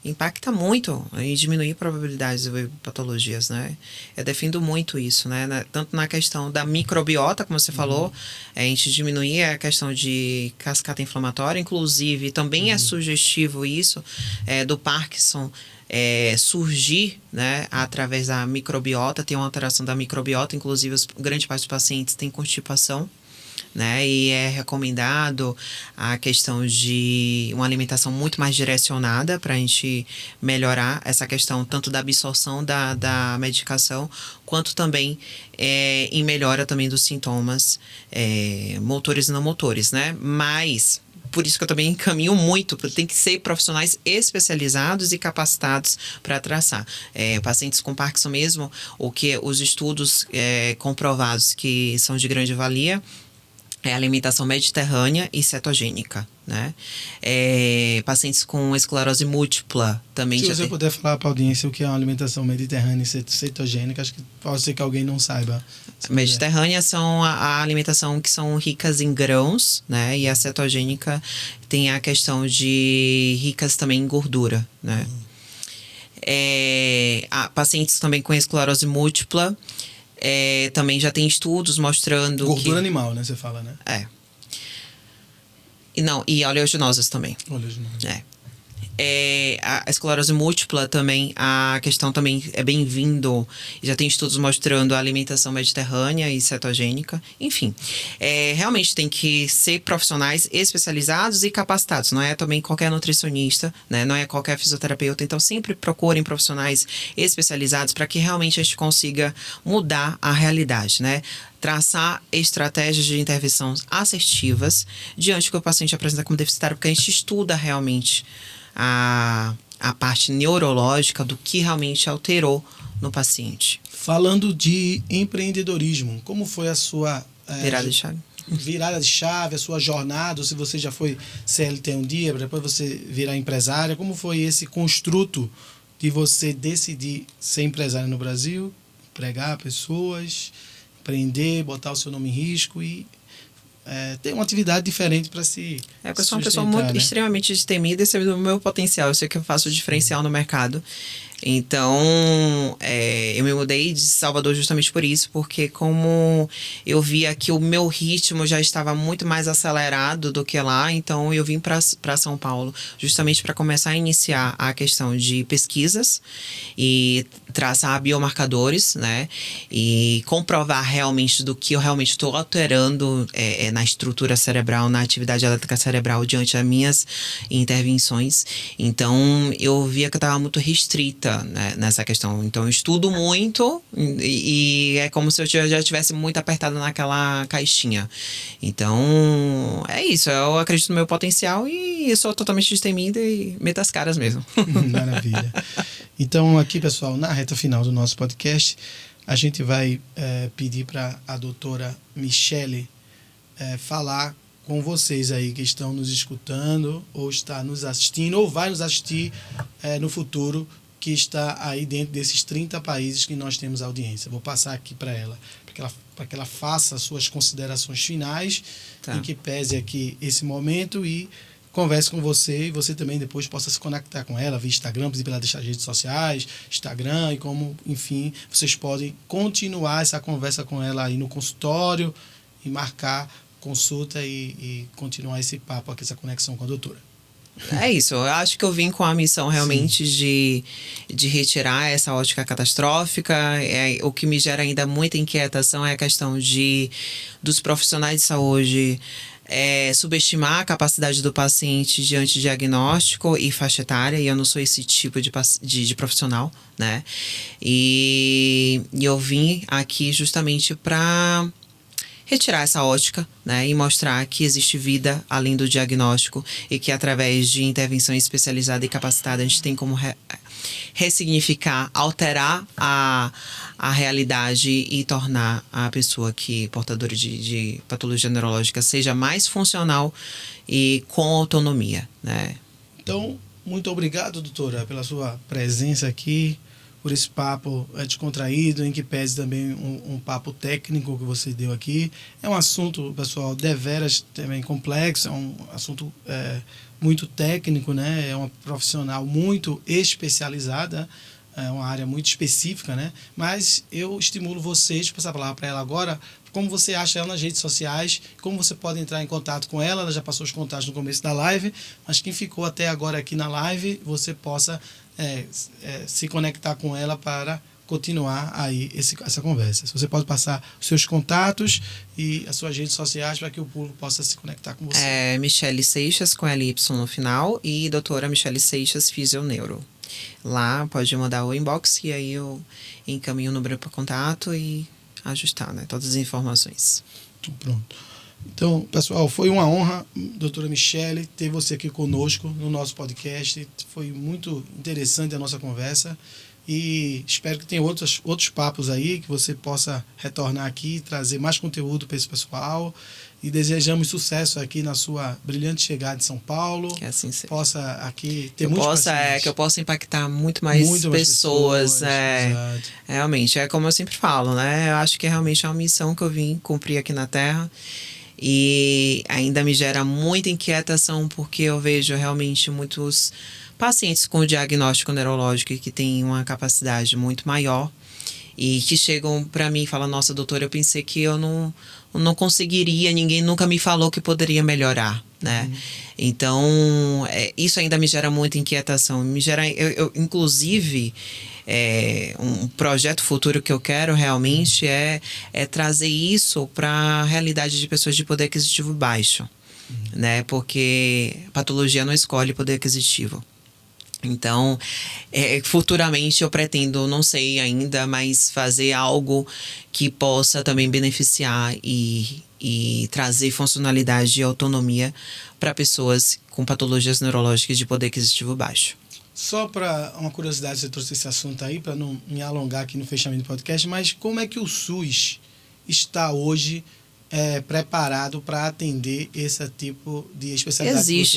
S2: impacta muito em diminuir probabilidades de patologias, né? Eu defendo muito isso, né? Tanto na questão da microbiota, como você falou, a gente diminuir a questão de cascata inflamatória, inclusive também é sugestivo isso, do Parkinson, surgir, né, através da microbiota, tem uma alteração da microbiota, inclusive grande parte dos pacientes tem constipação, né, e é recomendado a questão de uma alimentação muito mais direcionada para a gente melhorar essa questão tanto da absorção da medicação, quanto também em melhora também dos sintomas motores e não motores, né, mas por isso que eu também encaminho muito, tem que ser profissionais especializados e capacitados para traçar. Pacientes com Parkinson mesmo, o que os estudos comprovados que são de grande valia, é alimentação mediterrânea e cetogênica, né? Pacientes com esclerose múltipla também
S1: Se
S2: já
S1: você
S2: tem.
S1: puder falar para a audiência o que é uma alimentação mediterrânea e cetogênica, acho que pode ser que alguém não saiba.
S2: Mediterrânea são a alimentação que são ricas em grãos, né? E a cetogênica tem a questão de ricas também em gordura, né? Pacientes também com esclerose múltipla, também já tem estudos mostrando
S1: gordura animal, né? Você fala, né?
S2: E oleaginosas também.
S1: Oleaginosa.
S2: A esclerose múltipla também, a questão também é bem-vindo. Já tem estudos mostrando a alimentação mediterrânea e cetogênica. Enfim, realmente tem que ser profissionais especializados e capacitados. Não é também qualquer nutricionista, né? Não é qualquer fisioterapeuta. Então, sempre procurem profissionais especializados para que realmente a gente consiga mudar a realidade, né? Traçar estratégias de intervenção assertivas diante do que o paciente apresenta como deficitário, porque a gente estuda realmente a parte neurológica do que realmente alterou no paciente.
S1: Falando de empreendedorismo, como foi a sua
S2: virada de chave?
S1: Virada de chave, a sua jornada, ou se você já foi CLT um dia, depois você virar empresária, como foi esse construto de você decidir ser empresária no Brasil, empregar pessoas, empreender, botar o seu nome em risco e ter uma atividade diferente para se
S2: eu sou uma pessoa muito, extremamente destemida e sei do meu potencial. Eu sei que eu faço diferencial no mercado. Então, eu me mudei de Salvador justamente por isso, porque como eu via que o meu ritmo já estava muito mais acelerado do que lá, então eu vim para São Paulo justamente para começar a iniciar a questão de pesquisas e traçar biomarcadores, né? E comprovar realmente do que eu realmente estou alterando na estrutura cerebral, na atividade elétrica cerebral diante das minhas intervenções. Então, eu via que eu estava muito restrita, né, nessa questão. Então, eu estudo muito e é como se eu já estivesse muito apertada naquela caixinha. Então, é isso. Eu acredito no meu potencial e sou totalmente destemida e meto as caras mesmo.
S1: Maravilha. Então, aqui, pessoal, na reta final do nosso podcast, a gente vai pedir para a doutora Michele falar com vocês aí que estão nos escutando ou está nos assistindo ou vai nos assistir no futuro, que está aí dentro desses 30 países que nós temos audiência. Vou passar aqui para ela, para que ela faça suas considerações finais, em que pese aqui esse momento e converse com você, e você também depois possa se conectar com ela via Instagram, pelas redes sociais, Instagram, e como, enfim, vocês podem continuar essa conversa com ela aí no consultório e marcar consulta e continuar esse papo aqui, essa conexão com a doutora.
S2: É isso, eu acho que eu vim com a missão realmente de retirar essa ótica catastrófica. O que me gera ainda muita inquietação é a questão dos profissionais de saúde subestimar a capacidade do paciente diante de diagnóstico e faixa etária, e eu não sou esse tipo de profissional, né? E eu vim aqui justamente para retirar essa ótica, né, e mostrar que existe vida além do diagnóstico e que através de intervenção especializada e capacitada a gente tem como ressignificar, alterar a realidade e tornar a pessoa que portadora de patologia neurológica seja mais funcional e com autonomia, né?
S1: Então, muito obrigado, doutora, pela sua presença aqui, por esse papo descontraído, em que pese também um papo técnico que você deu aqui. É um assunto, pessoal, deveras também complexo, é um assunto muito técnico, né? É uma profissional muito especializada, é uma área muito específica, né? Mas eu estimulo vocês, passar a palavra para ela agora, como você acha ela nas redes sociais, como você pode entrar em contato com ela. Ela já passou os contatos no começo da live, mas quem ficou até agora aqui na live, você possa se conectar com ela para continuar aí essa conversa. Você pode passar os seus contatos e as suas redes sociais para que o público possa se conectar com você.
S2: Michele Seixas, com LY no final, e doutora Michele Seixas, Fisioneuro. Lá pode mandar o inbox e aí eu encaminho o número para contato e ajustar, né, todas as informações.
S1: Pronto. Então, pessoal, foi uma honra, doutora Michele, ter você aqui conosco no nosso podcast. Foi muito interessante a nossa conversa. E espero que tenha outros papos aí, que você possa retornar aqui, trazer mais conteúdo para esse pessoal. E desejamos sucesso aqui na sua brilhante chegada em São Paulo.
S2: Que assim seja.
S1: Possa aqui ter muitos pacientes.
S2: Que eu possa impactar muito mais pessoas.
S1: Exato.
S2: Realmente, é como eu sempre falo, né? Eu acho que realmente é uma missão que eu vim cumprir aqui na Terra. E ainda me gera muita inquietação, porque eu vejo realmente muitos pacientes com diagnóstico neurológico que têm uma capacidade muito maior e que chegam para mim e falam: nossa, doutora, eu pensei que eu não conseguiria, ninguém nunca me falou que poderia melhorar, né? Então, isso ainda me gera muita inquietação. Inclusive, um projeto futuro que eu quero realmente é trazer isso para a realidade de pessoas de poder aquisitivo baixo, né? Porque patologia não escolhe poder aquisitivo. Então, futuramente eu pretendo, não sei ainda, mas fazer algo que possa também beneficiar e trazer funcionalidade e autonomia para pessoas com patologias neurológicas de poder aquisitivo baixo.
S1: Só para uma curiosidade, você trouxe esse assunto aí, para não me alongar aqui no fechamento do podcast, mas como é que o SUS está hoje preparado para atender esse tipo de especialidade?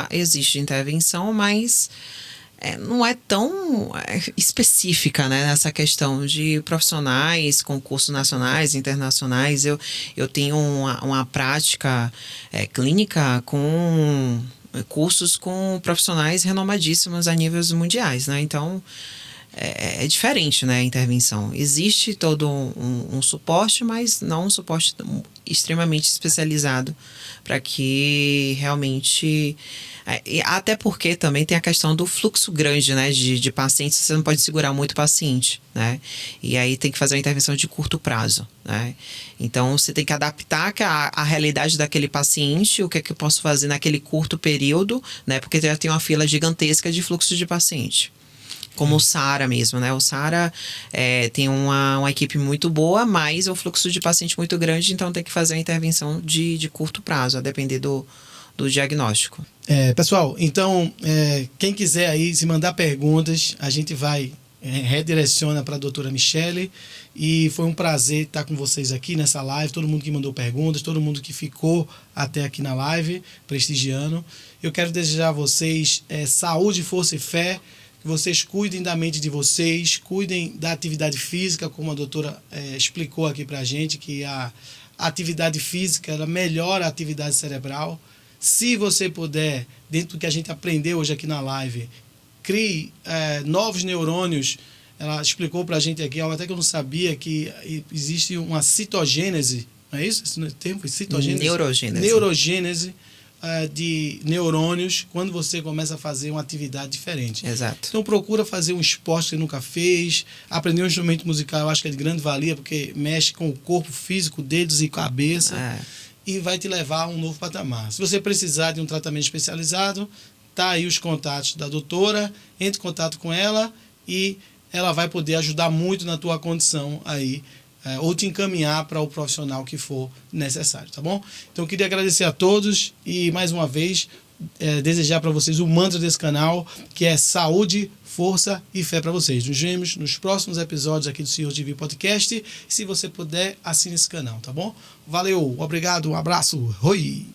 S2: Existe intervenção, mas não é tão específica, né, nessa questão de profissionais, concursos nacionais, internacionais. Eu tenho uma prática clínica com cursos com profissionais renomadíssimos a níveis mundiais, né? Então, é diferente, né, a intervenção. Existe todo um suporte, mas não um suporte extremamente especializado para que realmente... até porque também tem a questão do fluxo grande, né, de pacientes. Você não pode segurar muito o paciente, né? E aí tem que fazer uma intervenção de curto prazo, né? Então, você tem que adaptar a realidade daquele paciente, o que é que eu posso fazer naquele curto período, né? Porque já tem uma fila gigantesca de fluxo de paciente. Como o SARA mesmo, né? O SARA tem uma equipe muito boa, mas o fluxo de paciente muito grande, então tem que fazer uma intervenção de curto prazo, a depender do diagnóstico.
S1: Pessoal, então, quem quiser aí se mandar perguntas, a gente vai redireciona para a doutora Michele. E foi um prazer estar com vocês aqui nessa live, todo mundo que mandou perguntas, todo mundo que ficou até aqui na live, prestigiando. Eu quero desejar a vocês saúde, força e fé, que vocês cuidem da mente de vocês, cuidem da atividade física, como a doutora explicou aqui para a gente, que a atividade física ela melhora a atividade cerebral. Se você puder, dentro do que a gente aprendeu hoje aqui na live, crie novos neurônios. Ela explicou para a gente aqui, algo até que eu não sabia, que existe uma citogênese, não é isso? Esse termo foi citogênese? Neurogênese de neurônios quando você começa a fazer uma atividade diferente.
S2: Exato.
S1: Então procura fazer um esporte que você nunca fez, aprender um instrumento musical, eu acho que é de grande valia, porque mexe com o corpo físico, dedos e cabeça, e vai te levar a um novo patamar. Se você precisar de um tratamento especializado, tá aí os contatos da doutora, entre em contato com ela e ela vai poder ajudar muito na tua condição aí, ou te encaminhar para o profissional que for necessário, tá bom? Então eu queria agradecer a todos e mais uma vez desejar para vocês o mantra desse canal, que é saúde, força e fé para vocês. Nos vemos nos próximos episódios aqui do Senhor TV Podcast. Se você puder, assine esse canal, tá bom? Valeu, obrigado, um abraço, oi!